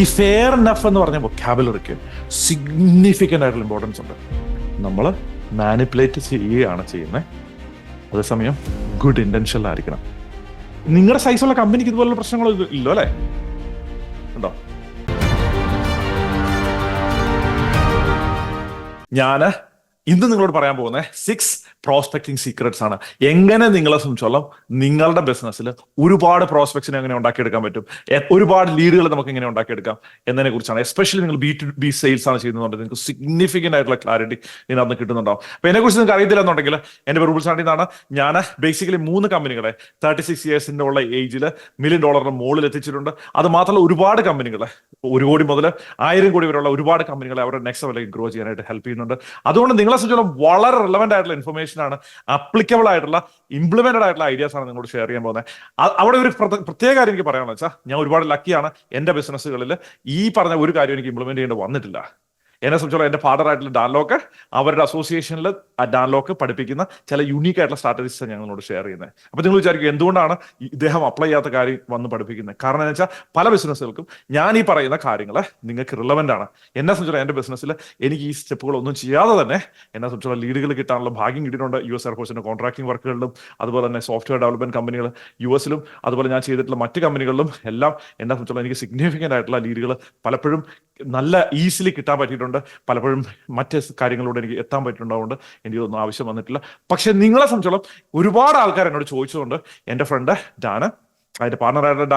ഈ ഫെയർ നഫ് എന്ന് പറഞ്ഞ വൊക്കാബുലറിക്ക് സിഗ്നിഫിക്കൻ്റ് ആയിട്ടുള്ള ഇമ്പോർട്ടൻസ് ഉണ്ട്. നമ്മൾ മാനിപ്പുലേറ്റ് ചെയ്യുകയാണ് ചെയ്യുന്നത്, അതേസമയം ഗുഡ് ഇന്റൻഷനിലായിരിക്കണം. നിങ്ങളുടെ സൈസുള്ള കമ്പനിക്ക് ഇതുപോലുള്ള പ്രശ്നങ്ങളോ ഇല്ലോ അല്ലേ? ഉണ്ടോ? ഞാന് ഇന്ന് നിങ്ങളോട് പറയാൻ പോകുന്നത് 6 പ്രോസ്പെക്ടിങ് സീക്രട്സ് ആണ്. എങ്ങനെ നിങ്ങളെ സംബന്ധിച്ചോളം നിങ്ങളുടെ ബിസിനസ്സിൽ ഒരുപാട് പ്രോസ്പെക്ട്സിനെ എങ്ങനെ ഉണ്ടാക്കിയെടുക്കാൻ പറ്റും, ഒരുപാട് ലീഡുകൾ നമുക്ക് എങ്ങനെ ഉണ്ടാക്കിയെടുക്കാം എന്നതിനെ കുറിച്ചാണ്. എസ്പെഷ്യലി നിങ്ങൾ B2B സെയിൽസ് ആണ് ചെയ്യുന്നുണ്ട്, നിങ്ങൾക്ക് സിഗ്നിഫിക്കൻ്റ് ആയിട്ടുള്ള ക്ലാരിറ്റി ഇതിനകത്ത് കിട്ടുന്നുണ്ടാവും. അപ്പൊ എന്നെ കുറിച്ച് നിങ്ങൾക്ക് അറിയത്തില്ല എന്നുണ്ടെങ്കിൽ എൻ്റെ പേര് റൂബിൾ സാണ്ടി എന്നാണ്. ഞാൻ ബേസിക്കലി 3 കമ്പനികളെ 36 ഇയേഴ്സിന്റെ ഉള്ള ഏജിൽ $1 മില്യൺ മുകളിൽ എത്തിച്ചിട്ടുണ്ട്. അത് മാത്രമല്ല ഒരുപാട് കമ്പനികളെ 1 കോടി മുതൽ 1000 കോടി വരെയുള്ള ഒരുപാട് കമ്പനികളെ അവരുടെ നെക്സ്റ്റ് ലെവലിലേക്ക് ഗ്രോ ചെയ്യാനായിട്ട് ഹെൽപ്പ് ചെയ്യുന്നുണ്ട്. അതുകൊണ്ട് നിങ്ങളെ സംബന്ധിച്ചോളം വളരെ റിലവന്റ് ആയിട്ടുള്ള ഇൻഫർമേഷൻ ആണ്, അപ്ലിക്കബിൾ ആയിട്ടുള്ള ഇംപ്ലിമെന്റഡ് ആയിട്ടുള്ള ഐഡിയാസ് ആണ് നിങ്ങളോട് ഷെയർ ചെയ്യാൻ പോകുന്നത്. അവിടെ ഒരു പ്രത്യേക കാര്യം എനിക്ക് പറയാമെന്ന് വെച്ചാൽ, ഞാൻ ഒരുപാട് ലക്കിയാണ്. എന്റെ ബിസിനസ്സുകളിൽ ഈ പറഞ്ഞ ഒരു കാര്യം എനിക്ക് ഇംപ്ലിമെന്റ് ചെയ്യേണ്ടി വന്നിട്ടില്ല. എന്നെ സംബന്ധിച്ചോളം എൻ്റെ ഫാദർ ആയിട്ടുള്ള ഡാൻലോക്ക്, അവരുടെ അസോസിയേഷനിൽ ഡാൻലോക്ക് പഠിപ്പിക്കുന്ന ചില യൂണീക്ക് ആയിട്ടുള്ള സ്ട്രാറ്റജീസ് ഞങ്ങളോട് ഷെയർ ചെയ്യുന്നത്. അപ്പൊ നിങ്ങൾ വിചാരിക്കും എന്തുകൊണ്ടാണ് ഇദ്ദേഹം അപ്ലൈ ചെയ്യാത്ത കാര്യം വന്ന് പഠിപ്പിക്കുന്നത്? കാരണം എന്ന് വെച്ചാൽ പല ബിസിനസ്സുകൾക്കും ഞാൻ ഈ പറയുന്ന കാര്യങ്ങൾ നിങ്ങൾക്ക് റിലവന്റ് ആണ്. എന്നെ സംബന്ധിച്ചോളം എൻ്റെ ബിസിനസ്സിൽ എനിക്ക് ഈ സ്റ്റെപ്പുകളൊന്നും ചെയ്യാതെ തന്നെ എന്നെ സംബന്ധിച്ചോളം ലീഡുകൾ കിട്ടാനുള്ള ഭാഗ്യം കിട്ടിയിട്ടുണ്ട്. US എയർഫോഴ്സിന്റെ കോൺട്രാക്ടിംഗ് വർക്കുകളിലും, അതുപോലെ തന്നെ സോഫ്റ്റ്വെയർ ഡെവലപ്മെന്റ് കമ്പനികൾ US ലും, അതുപോലെ ഞാൻ ചെയ്തിട്ടുള്ള മറ്റ് കമ്പനികളിലും എല്ലാം എന്നെ സംബന്ധിച്ചോളം എനിക്ക് സിഗ്നിഫിക്കൻ്റ് ആയിട്ടുള്ള ലീഡുകൾ പലപ്പോഴും നല്ല ഈസിലി കിട്ടാൻ പറ്റിയിട്ടുണ്ട്. പലപ്പോഴും മറ്റ് കാര്യങ്ങളിലൂടെ എനിക്ക് എത്താൻ പറ്റുന്നുണ്ടാവുകൊണ്ട് എനിക്കൊന്നും ആവശ്യം വന്നിട്ടില്ല. പക്ഷെ നിങ്ങളെ സംബന്ധിച്ചോളം ഒരുപാട് ആൾക്കാർ എന്നോട് ചോദിച്ചുകൊണ്ട് എൻ്റെ ഫ്രണ്ട് ഡാന്, അതിന്റെ പാർട്ണറായിട്ടുള്ള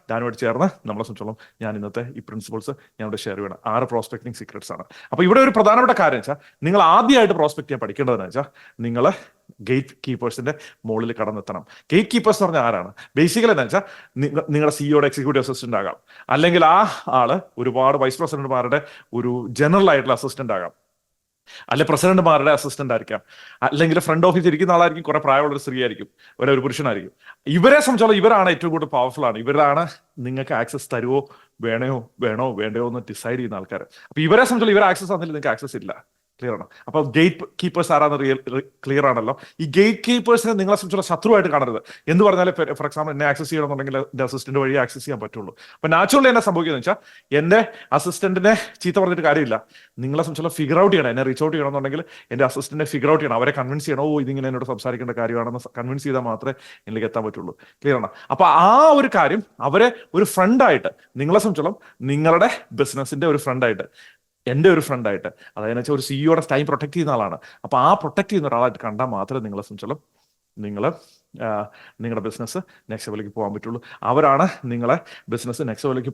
ഡാനുമായിട്ട് ചേർന്ന് നമ്മളെ സംബന്ധിച്ചോളം ഞാൻ ഇന്നത്തെ ഈ പ്രിൻസിപ്പിൾസ് ഞാനിവിടെ ഷെയർ ചെയ്യണം. 6 പ്രോസ്പെക്ടിങ് സീക്രട്സ് ആണ്. അപ്പൊ ഇവിടെ ഒരു പ്രധാനപ്പെട്ട കാര്യം വെച്ചാൽ, നിങ്ങൾ ആദ്യമായിട്ട് പ്രോസ്പെക്ട് ചെയ്യാൻ പഠിക്കേണ്ടതെന്ന് വെച്ചാൽ, നിങ്ങൾ ഗേറ്റ് കീപ്പേഴ്സിന്റെ മുകളിൽ കടന്നെത്തണം. ഗേറ്റ് കീപ്പേഴ്സ് എന്ന് പറഞ്ഞാൽ ആരാണ്? ബേസിക്കലി എന്ന് വെച്ചാൽ നിങ്ങളുടെ സിഇഒയുടെ എക്സിക്യൂട്ടീവ് അസിസ്റ്റന്റ് ആകാം, അല്ലെങ്കിൽ ആ ആള് ഒരുപാട് വൈസ് പ്രസിഡന്റുമാരുടെ ഒരു ജനറൽ ആയിട്ടുള്ള അസിസ്റ്റന്റ് ആകാം, അല്ലെ പ്രസിഡന്റുമാരുടെ അസിസ്റ്റന്റ് ആയിരിക്കാം, അല്ലെങ്കിൽ ഫ്രണ്ട് ഓഫീസിൽ ഇരിക്കുന്ന ആളായിരിക്കും, കുറെ പ്രായമുള്ള ഒരു സ്ത്രീ ആയിരിക്കും, ഒരു പുരുഷനായിരിക്കും. ഇവരെ സംബന്ധിച്ചോളം ഇവരാണ് ഏറ്റവും കൂടുതൽ പവർഫുൾ ആണ്. ഇവരാണ് നിങ്ങൾക്ക് ആക്സസ് തരുമോ വേണ്ടയോ എന്ന് ഡിസൈഡ് ചെയ്യുന്ന ആൾക്കാർ. അപ്പൊ ഇവരെ സംബന്ധിച്ചോളം ഇവർ ആക്സസ് തന്നില്ല, നിങ്ങൾക്ക് ആക്സസ് ഇല്ല. ക്ലിയർ ആണ്? അപ്പൊ ഗേറ്റ് കീപ്പേഴ്സ് ആരാന്ന് ക്ലിയർ ആണല്ലോ. ഈ ഗേറ്റ് കീപ്പേഴ്സിനെ നിങ്ങളെ സംബന്ധിച്ചുള്ള ശത്രുവായിട്ട് കാണരുത്. എന്ന് പറഞ്ഞാൽ, ഫോർ എക്സാമ്പിൾ എന്നെ ആക്സസ് ചെയ്യണമെന്നുണ്ടെങ്കിൽ എന്റെ അസിസ്റ്റന്റ് വഴി ആക്സസ് ചെയ്യാൻ പറ്റുള്ളൂ. അപ്പൊ നാച്ചുറലി എന്നെ സംഭവിക്കുന്നത് വെച്ചാൽ, എന്റെ അസിസ്റ്റന്റിനെ ചീത്ത പറഞ്ഞിട്ട് കാര്യമില്ല. നിങ്ങളെ സംബന്ധിച്ചുള്ള ഫിഗർ ഔട്ട് ചെയ്യണം. എന്നെ റീച്ച് ഔട്ട് ചെയ്യണമെന്നുണ്ടെങ്കിൽ എന്റെ അസിസ്റ്റന്റിനെ ഫിഗർ ഔട്ട് ചെയ്യണം, അവരെ കൺവിൻസ് ചെയ്യണം. ഇതിങ്ങനെ എന്നോട് സംസാരിക്കേണ്ട കാര്യമാണെന്ന് കൺവിൻസ് ചെയ്താൽ മാത്രമേ എനിക്ക് എത്താൻ പറ്റുള്ളൂ. ക്ലിയർ ആണ്? അപ്പൊ ആ ഒരു കാര്യം, അവരെ ഒരു ഫ്രണ്ടായിട്ട്, നിങ്ങളെ സംബന്ധിച്ചോളം നിങ്ങളുടെ ബിസിനസിന്റെ ഒരു ഫ്രണ്ടായിട്ട്, എൻ്റെ ഒരു ഫ്രണ്ടായിട്ട്, അതായത് വെച്ചാൽ ഒരു സിഇഒയുടെ ടൈം പ്രൊട്ടക്ട് ചെയ്യുന്ന ആളാണ്. അപ്പൊ ആ പ്രൊട്ടക്ട് ചെയ്യുന്ന ഒരാളായിട്ട് കണ്ടാൽ മാത്രമേ നിങ്ങളെ സംബന്ധിച്ചോളം നിങ്ങളുടെ ബിസിനസ് നെക്സ്റ്റ് ലെവലിലേക്ക് പോകാൻ പറ്റുള്ളൂ. അവരാണ് നിങ്ങളെ ബിസിനസ് നെക്സ്റ്റ് ലെവലിലേക്ക്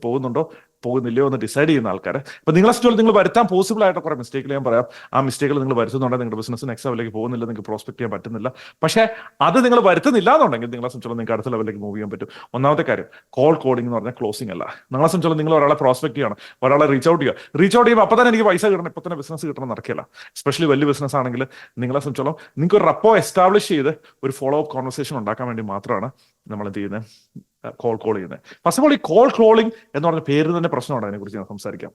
പോകുന്നില്ലയോ എന്ന് ഡിസൈഡ് ചെയ്യുന്ന ആൾക്കാർ. അപ്പൊ നിങ്ങളെ സംബന്ധിച്ചോളം നിങ്ങൾ വരുത്താൻ പോസിബിൾ ആയിട്ട് കുറെ മിസ്റ്റേക്കുകൾ ഞാൻ പറയാം. ആ മിസ്റ്റേക്കുകൾ നിങ്ങൾ വരുത്തുന്നുണ്ടെങ്കിൽ നിങ്ങളുടെ ബിസിനസ് നെക്സ്റ്റ് ലെവലിലേക്ക് പോകുന്നില്ല, നിങ്ങൾക്ക് പ്രോസ്പെക്ട് ചെയ്യാൻ പറ്റുന്നില്ല. പക്ഷേ അത് നിങ്ങൾ വരുത്തുന്നില്ല എന്നുണ്ടെങ്കിൽ നിങ്ങളെ സംബന്ധിച്ചോളം നിങ്ങൾക്ക് അടുത്ത ലെവലിലേക്ക് മൂവ് ചെയ്യാൻ പറ്റും. ഒന്നാമത്തെ കാര്യം, കോൾ കോളിംഗ് എന്ന് പറഞ്ഞാൽ ക്ലോസിംഗ് അല്ല. നിങ്ങളെ സംബന്ധിച്ചോളം നിങ്ങൾ ഒരാളെ പ്രോസ്പെക്ട് ചെയ്യണം, ഒരാളെ റീച്ച് ഔട്ട് ചെയ്യുമ്പോൾ അപ്പോൾ തന്നെ എനിക്ക് പൈസ കിട്ടണം, ഇപ്പോൾ തന്നെ ബിസിനസ് കിട്ടണം നടക്കില്ല. എസ്പെഷ്യലി വലിയ ബിസിനസ് ആണെങ്കിൽ നിങ്ങളെ സംബന്ധിച്ചോളം നിങ്ങൾക്ക് ഒരു റപ്പോ എസ്റ്റാബ്ലിഷ് ചെയ്ത് ഒരു ഫോളോ അപ്പ് കോൺവെർസേഷൻ ഉണ്ടാക്കാൻ വേണ്ടി മാത്രമാണ് നമ്മൾ എന്ത് ചെയ്യുന്നത്, കോൾ ചെയ്യുന്നത്. ഫസ്റ്റ് ഓഫ് ഓൾ, ഈ കോൾ കോളിംഗ് എന്ന് പറഞ്ഞ പേര് തന്നെ പ്രശ്നമാണ്. അതിനെക്കുറിച്ച് ഞാൻ സംസാരിക്കാം.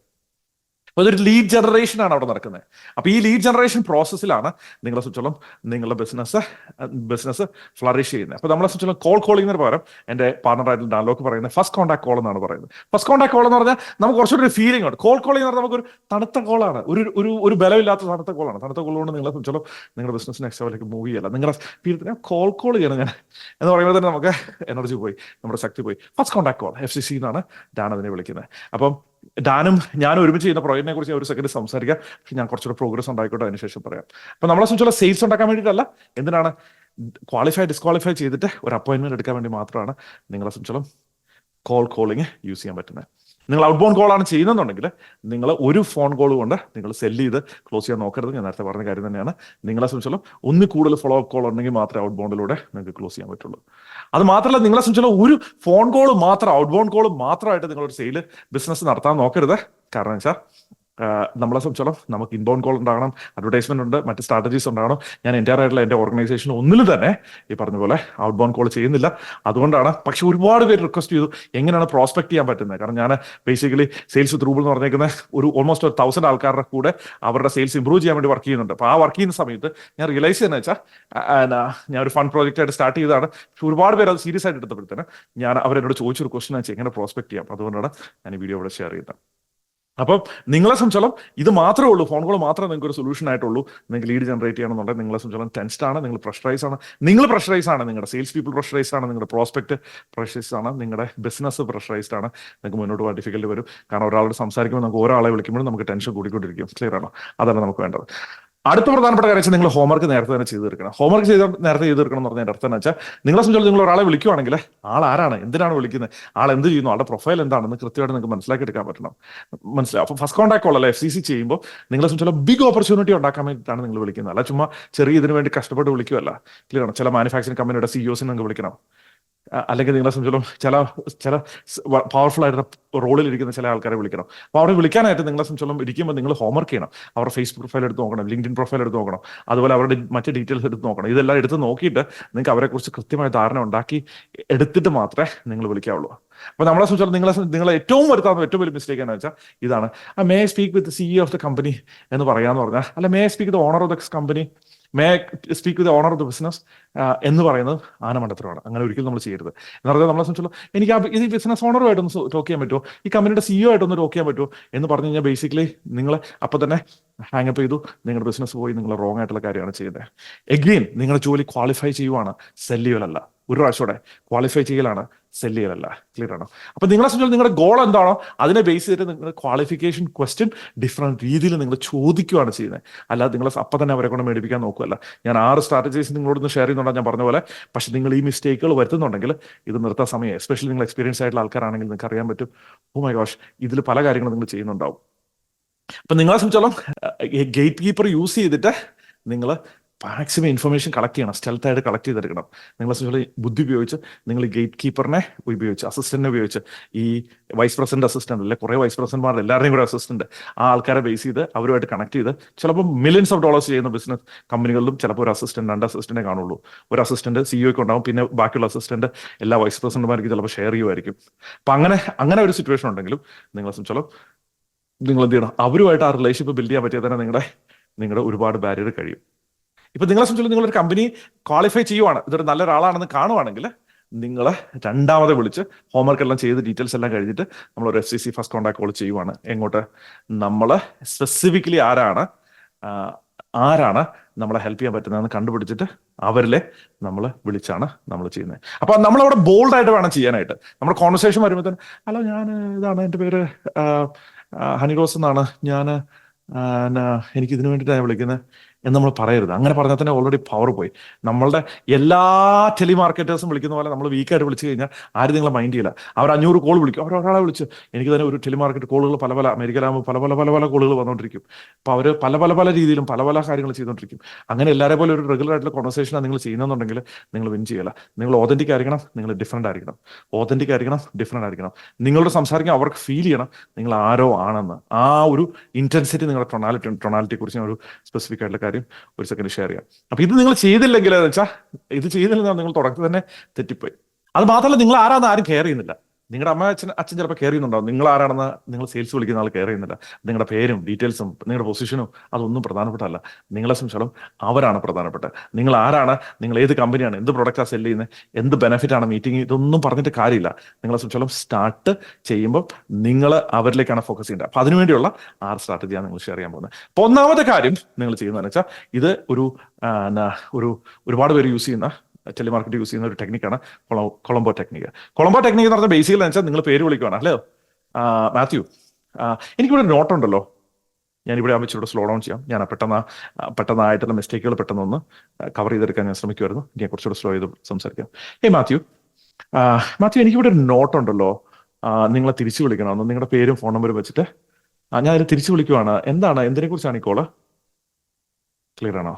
അപ്പൊ അതൊരു ലീഡ് ജനറേഷൻ ആണ് അവിടെ നടക്കുന്നത്. അപ്പൊ ഈ ലീഡ് ജനറേഷൻ പ്രോസസ്സിലാണ് നിങ്ങളെ സംബന്ധിച്ചോളം നിങ്ങളുടെ ബിസിനസ് ഫ്ലറിഷ് ചെയ്യുന്നത്. അപ്പൊ നമ്മളെ സംബന്ധിച്ചോളം കോൾ കോളിംഗിന് പകരം എൻ്റെ പാർട്ണറായിട്ടുള്ള ഡാൻലോക്ക് പറയുന്നത് ഫസ്റ്റ് കോൺടാക്ട് കോൾ എന്നാണ് പറയുന്നത്. ഫസ്റ്റ് കോൺടാക്ട് കോൾ എന്ന് പറഞ്ഞാൽ നമുക്ക് കുറച്ചുകൂടി ഒരു ഫീലിംഗ് ഉണ്ട്. കോൾ കോളിംഗ് എന്ന് പറഞ്ഞാൽ നമുക്കൊരു തണുത്ത കോളാണ്, ഒരു ബലമില്ലാത്ത തണുത്ത കോളാണ്. തണുത്ത കോൾ കൊണ്ട് നിങ്ങളെ സംബന്ധിച്ചോളം നിങ്ങളുടെ ബിസിനസ് നെക്സ്റ്റ് ലെവലിലേക്ക് മൂവ് ചെയ്യല്ല. നിങ്ങളുടെ ഫീൽ കോൾ ചെയ്യണം ഞാൻ എന്ന് പറയുമ്പോൾ തന്നെ നമുക്ക് എനർജി പോയി, നമ്മുടെ ശക്തി പോയി. ഫസ്റ്റ് കോൺടാക്ട് കോൾ, FCC എന്നാണ് ഡാൻ അതിനെ വിളിക്കുന്നത്. അപ്പം ഡാനും ഞാനും ഒരുമിച്ച് ചെയ്യുന്ന പ്രോജക്റ്റിനെ കുറിച്ച് ഒരു സെക്കൻഡ് സംസാരിക്കാം. പക്ഷെ ഞാൻ കുറച്ചുകൂടെ പ്രോഗ്രസ് ഉണ്ടായിക്കോട്ടെ, അതിനുശേഷം പറയാം. അപ്പൊ നമ്മളെ സംബന്ധിച്ചുള്ള സെയിൽസ് ഉണ്ടാക്കാൻ വേണ്ടിയിട്ടല്ല, എന്തിനാണ് ഡിസ്ക്വാളിഫൈ ചെയ്തിട്ട് ഒരു അപ്പോയിന്റ്മെന്റ് എടുക്കാൻ വേണ്ടി മാത്രമാണ് നിങ്ങളെ സംബന്ധിച്ചോളം കോൾ കോളിംഗ് യൂസ് ചെയ്യാൻ പറ്റുന്നത്. നിങ്ങൾ ഔട്ട് ബൗണ്ട് കോൾ ആണ് ചെയ്യുന്നുണ്ടെങ്കിൽ നിങ്ങൾ ഒരു ഫോൺ കോൾ കൊണ്ട് നിങ്ങൾ സെല്ല് ചെയ്ത് ക്ലോസ് ചെയ്യാൻ നോക്കരുത്. ഞാൻ നേരത്തെ പറഞ്ഞ കാര്യം തന്നെയാണ്. നിങ്ങളെ സംബന്ധിച്ചോളം ഒന്നിൽ കൂടുതൽ ഫോളോ അപ്പ് കോൾ ഉണ്ടെങ്കിൽ മാത്രമേ ഔട്ട് ബൗണ്ടിലൂടെ നിങ്ങൾക്ക് ക്ലോസ് ചെയ്യാൻ പറ്റുള്ളൂ. അത് മാത്രമല്ല, നിങ്ങളെ സംബന്ധിച്ചോളം ഒരു ഫോൺ കോൾ മാത്രം, ഔട്ട് ബൗണ്ട് കോൾ മാത്രമായിട്ട് നിങ്ങളൊരു സെയിൽ ബിസിനസ് നടത്താൻ നോക്കരുത്. കാരണം വെച്ചാൽ നമ്മളെ സംബന്ധിച്ചോളം നമുക്ക് ഇൻബൗണ്ട് കോൾ ഉണ്ടാകണം, അഡ്വർടൈസ്മെന്റ് ഉണ്ട്, മറ്റ് സ്ട്രാറ്റജീസ് ഉണ്ടാകണം. ഞാൻ എൻ്റെ ആയിട്ടുള്ള എൻ്റെ ഓർഗനൈസേഷൻ ഒന്നിലും തന്നെ ഈ പറഞ്ഞ പോലെ ഔട്ട് ബൗണ്ട് കോൾ ചെയ്യുന്നില്ല. അതുകൊണ്ടാണ്. പക്ഷെ ഒരുപാട് പേര് റിക്വസ്റ്റ് ചെയ്തു എങ്ങനെയാണ് പ്രോസ്പെക്ട് ചെയ്യാൻ പറ്റുന്നത്. കാരണം ഞാൻ ബേസിക്കലി സെയിൽസ് വിത്ത് റൂബിൾ എന്ന് പറഞ്ഞേക്കുന്ന ഒരു ഓൾമോസ്റ്റ് 1,000 ആൾക്കാരുടെ കൂടെ അവരുടെ സെയിൽസ് ഇംപ്രൂവ് ചെയ്യാൻ വേണ്ടി വർക്ക് ചെയ്യുന്നുണ്ട്. അപ്പോൾ ആ വർക്ക് ചെയ്യുന്ന സമയത്ത് ഞാൻ റിയലൈസ് ചെയ്യുന്നത് വെച്ചാൽ ഞാൻ ഒരു ഫണ്ട് പ്രോജക്റ്റ് ആയിട്ട് സ്റ്റാർട്ട് ചെയ്തതാണ്. പക്ഷെ ഒരുപാട് പേര് അത് സീരിയസ് ആയിട്ട് എടുത്തപ്പോഴത്തേന് ഞാൻ അവരെന്നോട് ചോദിച്ചൊരു ക്വസ്റ്റൻ വെച്ചാൽ എങ്ങനെ പ്രോസ്പെക്ട് ചെയ്യാം. അതുകൊണ്ടാണ് ഞാൻ ഈ വീഡിയോ ഇവിടെ ഷെയർ ചെയ്യുന്നത്. അപ്പം നിങ്ങളെ സംബന്ധിച്ചോളം ഇത് മാത്രമേ ഉള്ളൂ, ഫോൺ കോൾ മാത്രമേ നിങ്ങൾക്ക് ഒരു സൊല്യൂഷൻ ആയിട്ടുള്ളൂ. നിങ്ങൾക്ക് ലീഡ് ജനറേറ്റ് ചെയ്യണമെന്നുണ്ടെങ്കിൽ നിങ്ങളെ സംബന്ധിച്ചോളം ടെൻസ്ഡ് ആണ്, നിങ്ങൾ പ്രഷറൈസ് ആണ്, നിങ്ങളുടെ സെയിൽസ് പീപ്പിൾ പ്രഷറൈസ്ഡ് ആണ്, നിങ്ങളുടെ പ്രോസ്പെക്ട് പ്രഷറൈസ്ഡ് ആണ്, നിങ്ങളുടെ ബിസിനസ് പ്രഷറൈസ്ഡ് ആണ്. നിങ്ങൾക്ക് മുന്നോട്ട് പോകാൻ ഡിഫിക്കൽട്ട് വരും. കാരണം ഒരാളോട് സംസാരിക്കുമ്പോൾ നമുക്ക് ഒരാളെ വിളിക്കുമ്പോഴും നമുക്ക് ടെൻഷൻ കൂടിക്കൊണ്ടിരിക്കും. ക്ലിയർ ആണോ? അതല്ല നമുക്ക് വേണ്ടത്. അടുത്ത പ്രധാനപ്പെട്ട കാര്യം വെച്ചാൽ നിങ്ങൾ ഹോംവർക്ക് നേരത്തെ തന്നെ ചെയ്ത് തീർക്കണം. ഹോംവർക്ക് നേരത്തെ ചെയ്ത് തീർക്കണം എന്ന് പറഞ്ഞാൽ അർത്ഥം എന്ന് വെച്ചാൽ നിങ്ങളെ സംബന്ധിച്ച് നിങ്ങൾ ഒരാളെ വിളിക്കുവാണെങ്കിൽ ആൾ ആരാണ്, എന്തിനാണ് വിളിക്കുന്നത്, ആൾ എന്ത് ചെയ്യുന്നു, ആളുടെ പ്രൊഫൈൽ എന്താണെന്ന് കൃത്യമായിട്ട് നിങ്ങൾക്ക് മനസ്സിലാക്കി എടുക്കാൻ പറ്റണം. മനസ്സിലാവും. അപ്പോൾ ഫസ്റ്റ് കോൺടാക്ട് കോൾ അല്ല FCC ചെയ്യുമ്പോൾ നിങ്ങളെ സംബന്ധിച്ചുള്ള ബിഗ് ഓപ്പർച്യൂണിറ്റി ഉണ്ടാക്കാൻ വേണ്ടിയിട്ടാണ് നിങ്ങൾ വിളിക്കുന്നത്. അല്ല ചുമ്മാ ചെറിയ ഇതിന് വേണ്ടി കഷ്ടപ്പെട്ട് വിളിക്കുകയല്ല. ക്ലിയർ ആണ്? ചില മാനുഫാക്ചറിംഗ് കമ്പനിയുടെ CEOസിനെ നിങ്ങൾക്ക് വിളിക്കണം. അല്ലെങ്കിൽ നിങ്ങളെ സംബന്ധിച്ചോളം ചില പവർഫുൾ ആയിട്ടുള്ള റോളിലിരിക്കുന്ന ചില ആൾക്കാരെ വിളിക്കണം. അപ്പോൾ അവരെ വിളിക്കാനായിട്ട് നിങ്ങളെ സംബന്ധിച്ചോളം ഇരിക്കുമ്പോൾ നിങ്ങൾ ഹോംവർക്ക് ചെയ്യണം. അവരുടെ ഫേസ്ബുക്ക് പ്രൊഫൈൽ എടുത്ത് നോക്കണം, LinkedIn പ്രൊഫൈൽ എടുത്ത് നോക്കണം, അതുപോലെ അവരുടെ മറ്റ് ഡീറ്റെയിൽസ് എടുത്ത് നോക്കണം. ഇതെല്ലാം എടുത്ത് നോക്കിയിട്ട് നിങ്ങൾക്ക് അവരെക്കുറിച്ച് കൃത്യമായ ധാരണ ഉണ്ടാക്കി എടുത്തിട്ട് മാത്രമേ നിങ്ങൾ വിളിക്കാവുള്ളൂ. അപ്പോൾ നമ്മളെ സംബന്ധിച്ചോളം നിങ്ങളെ ഏറ്റവും വലിയ മിസ്റ്റേക്ക് എന്ന് വെച്ചാൽ ഇതാണ്. May I speak with CEO of the company എന്ന് പറയാന്ന് പറഞ്ഞാൽ, അല്ല may I speak with owner of the company, may speak with owner of the business എന്ന് പറയുന്നത് ആനമണ്ടത്തരമാണ്. അങ്ങനെ ഒരിക്കലും നമ്മൾ ചെയ്യരുത്. എന്ന് പറഞ്ഞാൽ നമ്മളെ സംബന്ധിച്ചുള്ള എനിക്ക് ഈ ബിസിനസ് ഓണറുമായിട്ടൊന്ന് ടോക്ക് ചെയ്യാൻ പറ്റുമോ, ഈ കമ്പനിയുടെ CEO ആയിട്ടൊന്ന് ടോക്ക് ചെയ്യാൻ പറ്റുമോ എന്ന് പറഞ്ഞു കഴിഞ്ഞാൽ ബേസിക്കലി നിങ്ങൾ അപ്പം തന്നെ ഹാങ്ങപ്പ് ചെയ്തു, നിങ്ങളുടെ ബിസിനസ് പോയി, നിങ്ങൾ റോങ് ആയിട്ടുള്ള കാര്യമാണ് ചെയ്യുന്നത്. എഗെയിൻ നിങ്ങളുടെ ജോലി ക്വാളിഫൈ ചെയ്യുവാണ്, സെല് ചെയ്യലല്ല. ഒരു പ്രാവശ്യത്തോടെ ക്വാളിഫൈ ചെയ്യലാണ്, സെല് ചെയ്യലല്ല. ക്ലിയർ ആണോ? അപ്പൊ നിങ്ങളെ സംബന്ധിച്ച് നിങ്ങളുടെ ഗോൾ എന്താണോ അതിനെ ബേസ് ചെയ്തിട്ട് നിങ്ങൾ ക്വാളിഫിക്കേഷൻ ക്വസ്റ്റ്യൻ ഡിഫറെന്റ് രീതിയിൽ നിങ്ങൾ ചോദിക്കുകയാണ് ചെയ്യുന്നത്. അല്ലാതെ നിങ്ങൾ അപ്പം തന്നെ അവരെ കൊണ്ട് മേടിപ്പിക്കാൻ നോക്കുകയല്ല. ഞാൻ 6 സ്ട്രാറ്റജീസ് നിങ്ങളോടൊന്ന് ഷെയർ ചെയ്യുന്നുണ്ടാണ് ഞാൻ പറഞ്ഞ പോലെ. പക്ഷെ നിങ്ങൾ ഈ മിസ്റ്റേക്കുകൾ വരുത്തുന്നുണ്ടെങ്കിൽ ഇത് നിർത്താൻ സമയം, എസ്പെഷ്യലി നിങ്ങൾ എക്സ്പീരിയൻസ് ആയിട്ടുള്ള ആൾക്കാരാണെങ്കിൽ നിങ്ങൾക്ക് അറിയാൻ പറ്റും, ഓ മൈ ഗോഷ് ഇതിൽ പല കാര്യങ്ങളും നിങ്ങൾ ചെയ്യുന്നുണ്ടാവും. അപ്പൊ നിങ്ങളെ സംബന്ധിച്ചോളം ഗേറ്റ് കീപ്പർ യൂസ് ചെയ്തിട്ട് നിങ്ങൾ മാക്സിമം ഇൻഫർമേഷൻ കളക്ട് ചെയ്യണം, സ്റ്റെൽത്തായിട്ട് കളക്ട് ചെയ്തെടുക്കണം. നിങ്ങളെ സംബന്ധിച്ചുള്ള ബുദ്ധി ഉപയോഗിച്ച് നിങ്ങൾ ഗേറ്റ് കീപ്പറിനെ ഉപയോഗിച്ച്, അസിസ്റ്റന്റിനെ ഉപയോഗിച്ച്, ഈ വൈസ് പ്രസിഡന്റ് അസിസ്റ്റന്റ് അല്ലെ, കുറേ വൈസ് പ്രസിഡന്റ്മാർ എല്ലാവരുടെയും കൂടെ അസിസ്റ്റന്റ്, ആ ആൾക്കാരെ ബേസ് ചെയ്ത് അവരുമായിട്ട് കണക്ട് ചെയ്ത് ചിലപ്പോൾ millions of dollars ചെയ്യുന്ന ബിസിനസ് കമ്പനികളിലും ചിലപ്പോൾ ഒരു അസിസ്റ്റന്റ് 2 അസിസ്റ്റന്റിനെ കാണുള്ളൂ. ഒരു അസിസ്റ്റന്റ് CEOക്ക് ഉണ്ടാവും, പിന്നെ ബാക്കിയുള്ള അസിസ്റ്റന്റ് എല്ലാ വൈസ് പ്രസിഡന്റുമാർക്ക് ചിലപ്പോൾ ഷെയർ ചെയ്യുമായിരിക്കും. അപ്പൊ അങ്ങനെ ഒരു സിറ്റുവേഷൻ ഉണ്ടെങ്കിലും നിങ്ങളെ സംബന്ധിച്ചോളം നിങ്ങൾ എന്ത് ചെയ്യണം, അവരുമായിട്ട് ആ റിലേഷൻഷിപ്പ് ബിൽഡ് ചെയ്യാൻ പറ്റിയാൽ തന്നെ നിങ്ങളുടെ ഒരുപാട് ബാരിയർ കഴിയും. ഇപ്പൊ നിങ്ങളെ സംബന്ധിച്ച് നിങ്ങളൊരു കമ്പനി ക്വാളിഫൈ ചെയ്യുവാണ്, ഇതൊരു നല്ലൊരാളാണെന്ന് കാണുവാണെങ്കിൽ നിങ്ങൾ രണ്ടാമത് വിളിച്ച് ഹോംവർക്ക് എല്ലാം ചെയ്ത് ഡീറ്റെയിൽസ് എല്ലാം കഴിഞ്ഞിട്ട് നമ്മളൊരു FCC ഫസ്റ്റ് കോൺടാക്ട് കോൾ ചെയ്യുവാണ്. എങ്ങോട്ട്? നമ്മൾ സ്പെസിഫിക്കലി ആരാണ് നമ്മളെ ഹെൽപ്പ് ചെയ്യാൻ പറ്റുന്നതെന്ന് കണ്ടുപിടിച്ചിട്ട് അവരിലെ നമ്മൾ വിളിച്ചാണ് നമ്മൾ ചെയ്യുന്നത്. അപ്പൊ നമ്മളവിടെ ബോൾഡ് ആയിട്ട് വേണം ചെയ്യാനായിട്ട്. നമ്മുടെ കോൺവെർസേഷൻ വരുമ്പോൾ ഹലോ ഇതാണ് എൻ്റെ പേര് ഹണി റോസ് എന്നാണ്, എനിക്ക് ഇതിനു വേണ്ടിയിട്ടാണ് വിളിക്കുന്നത് എന്ന് നമ്മൾ പറയരുത്. അങ്ങനെ പറഞ്ഞാൽ തന്നെ ഓൾറെഡി പവർ പോയി. നമ്മളുടെ എല്ലാ ടെലിമാർക്കറ്റേഴ്സും വിളിക്കുന്ന പോലെ നമ്മൾ വീക്കായിട്ട് വിളിച്ചു കഴിഞ്ഞാൽ ആരും നിങ്ങളെ മൈൻഡ് ചെയ്യില്ല. അവർ 500 കോൾ വിളിക്കും, ഒരാളെ വിളിച്ച്. എനിക്ക് തന്നെ ഒരു ടെലിമാർക്കറ്റ് കോളുകൾ പല അമേരിക്കയിലാകുമ്പോൾ പല കോളുകൾ വന്നുകൊണ്ടിരിക്കും. അപ്പോൾ അവർ പല രീതിയിലും പല കാര്യങ്ങൾ ചെയ്തുകൊണ്ടിരിക്കും. അങ്ങനെ എല്ലാവരെ പോലെ ഒരു റെഗുലർ ആയിട്ടുള്ള കോൺവെർസേഷനാണ് നിങ്ങൾ ചെയ്യുന്നുണ്ടെങ്കിൽ നിങ്ങൾ വിൻ ചെയ്യില്ല. നിങ്ങൾ ഓതന്റിക് ആയിരിക്കണം, നിങ്ങൾ ഡിഫറെന്റ് ആയിരിക്കണം. ഡിഫറെന്റ് ആയിരിക്കണം. നിങ്ങളുടെ സംസാരിക്കാൻ അവർക്ക് ഫീൽ ചെയ്യണം നിങ്ങൾ ആരോ ആണെന്ന്. ആ ഒരു ഇന്റൻസിറ്റി നിങ്ങളുടെ ടൊണാലിറ്റിയെ കുറിച്ച് ഞാൻ ഒരു സ്പെസിഫിക് ആയിട്ടുള്ള കാര്യം ഒരു സെക്കൻഡ് ഷെയർ ചെയ്യാം. അപ്പൊ ഇത് നിങ്ങൾ ചെയ്തില്ലെങ്കിൽ ഇത് ചെയ്തില്ലെങ്കിൽ നിങ്ങൾ തുടക്കത്തിൽ തന്നെ തെറ്റിപ്പോയി. അത് മാത്രമല്ല, നിങ്ങൾ ആരാന്ന് ആരും കെയർ ചെയ്യുന്നില്ല. നിങ്ങളുടെ അച്ഛൻ ചിലപ്പോൾ കെയർ ചെയ്യുന്നുണ്ടാവും. നിങ്ങൾ ആരാണെന്ന് നിങ്ങൾ സെയിൽസ് വിളിക്കുന്ന ആൾ കെയർ ചെയ്യുന്നില്ല. നിങ്ങളുടെ പേരും ഡീറ്റെയിൽസും നിങ്ങളുടെ പൊസിഷനും അതൊന്നും പ്രധാനപ്പെട്ടല്ല. നിങ്ങളെ സംബന്ധിച്ചോളം അവരാണ് പ്രധാനപ്പെട്ടത്. നിങ്ങൾ ആരാണ്, നിങ്ങൾ ഏത് കമ്പനിയാണ്, എന്ത് പ്രൊഡക്റ്റാണ് സെല് ചെയ്യുന്നത്, എന്ത് ബെനിഫിറ്റ് ആണ് മീറ്റിംഗ്, ഇതൊന്നും പറഞ്ഞിട്ട് കാര്യമില്ല. നിങ്ങളെ സംബന്ധിച്ചോളം സ്റ്റാർട്ട് ചെയ്യുമ്പോൾ നിങ്ങൾ അവരിലേക്കാണ് ഫോക്കസ് ചെയ്യേണ്ടത്. അപ്പൊ അതിനുവേണ്ടിയുള്ള 6 സ്ട്രാറ്റജിയാണ് നിങ്ങൾ ഷെയർ ചെയ്യാൻ പോകുന്നത്. അപ്പൊ ഒന്നാമത്തെ കാര്യം നിങ്ങൾ ചെയ്യുന്നതെന്ന് വെച്ചാൽ ഇത് ഒരുപാട് പേര് യൂസ് ചെയ്യുന്ന ടെലിമാർക്കറ്റ് യൂസ് ചെയ്യുന്ന ഒരു ടെക്നിക്കാണ് കൊളംബോ ടെക്നിക്ക്. കൊളംബോ ടെക്നിക്ക് എന്ന് പറഞ്ഞാൽ ബേസിക്കലി എന്ന് വെച്ചാൽ നിങ്ങൾ പേര് വിളിക്കുകയാണ്. ഹലോ മാത്യു, എനിക്കിവിടെ ഒരു നോട്ടുണ്ടല്ലോ, ഞാനിവിടെ ആവുമ്പോൾ സ്ലോ ഡൗൺ ചെയ്യാം. ഞാൻ പെട്ടെന്നായിട്ടുള്ള മിസ്റ്റേക്കുകൾ പെട്ടെന്നൊന്ന് കവർ ചെയ്തെടുക്കാൻ ഞാൻ ശ്രമിക്കുമായിരുന്നു. ഞാൻ കുറച്ചുകൂടെ സ്ലോ ചെയ്ത് സംസാരിക്കാം. മാത്യു, എനിക്കിവിടെ ഒരു നോട്ടുണ്ടല്ലോ, നിങ്ങളെ തിരിച്ചു വിളിക്കണമെന്ന്, നിങ്ങളുടെ പേരും ഫോൺ നമ്പറും വെച്ചിട്ട് ഞാൻ അതിൽ തിരിച്ചു വിളിക്കുവാണ്. എന്തിനെ കുറിച്ചാണ് ഈ കോള്? ക്ലിയർ ആണോ?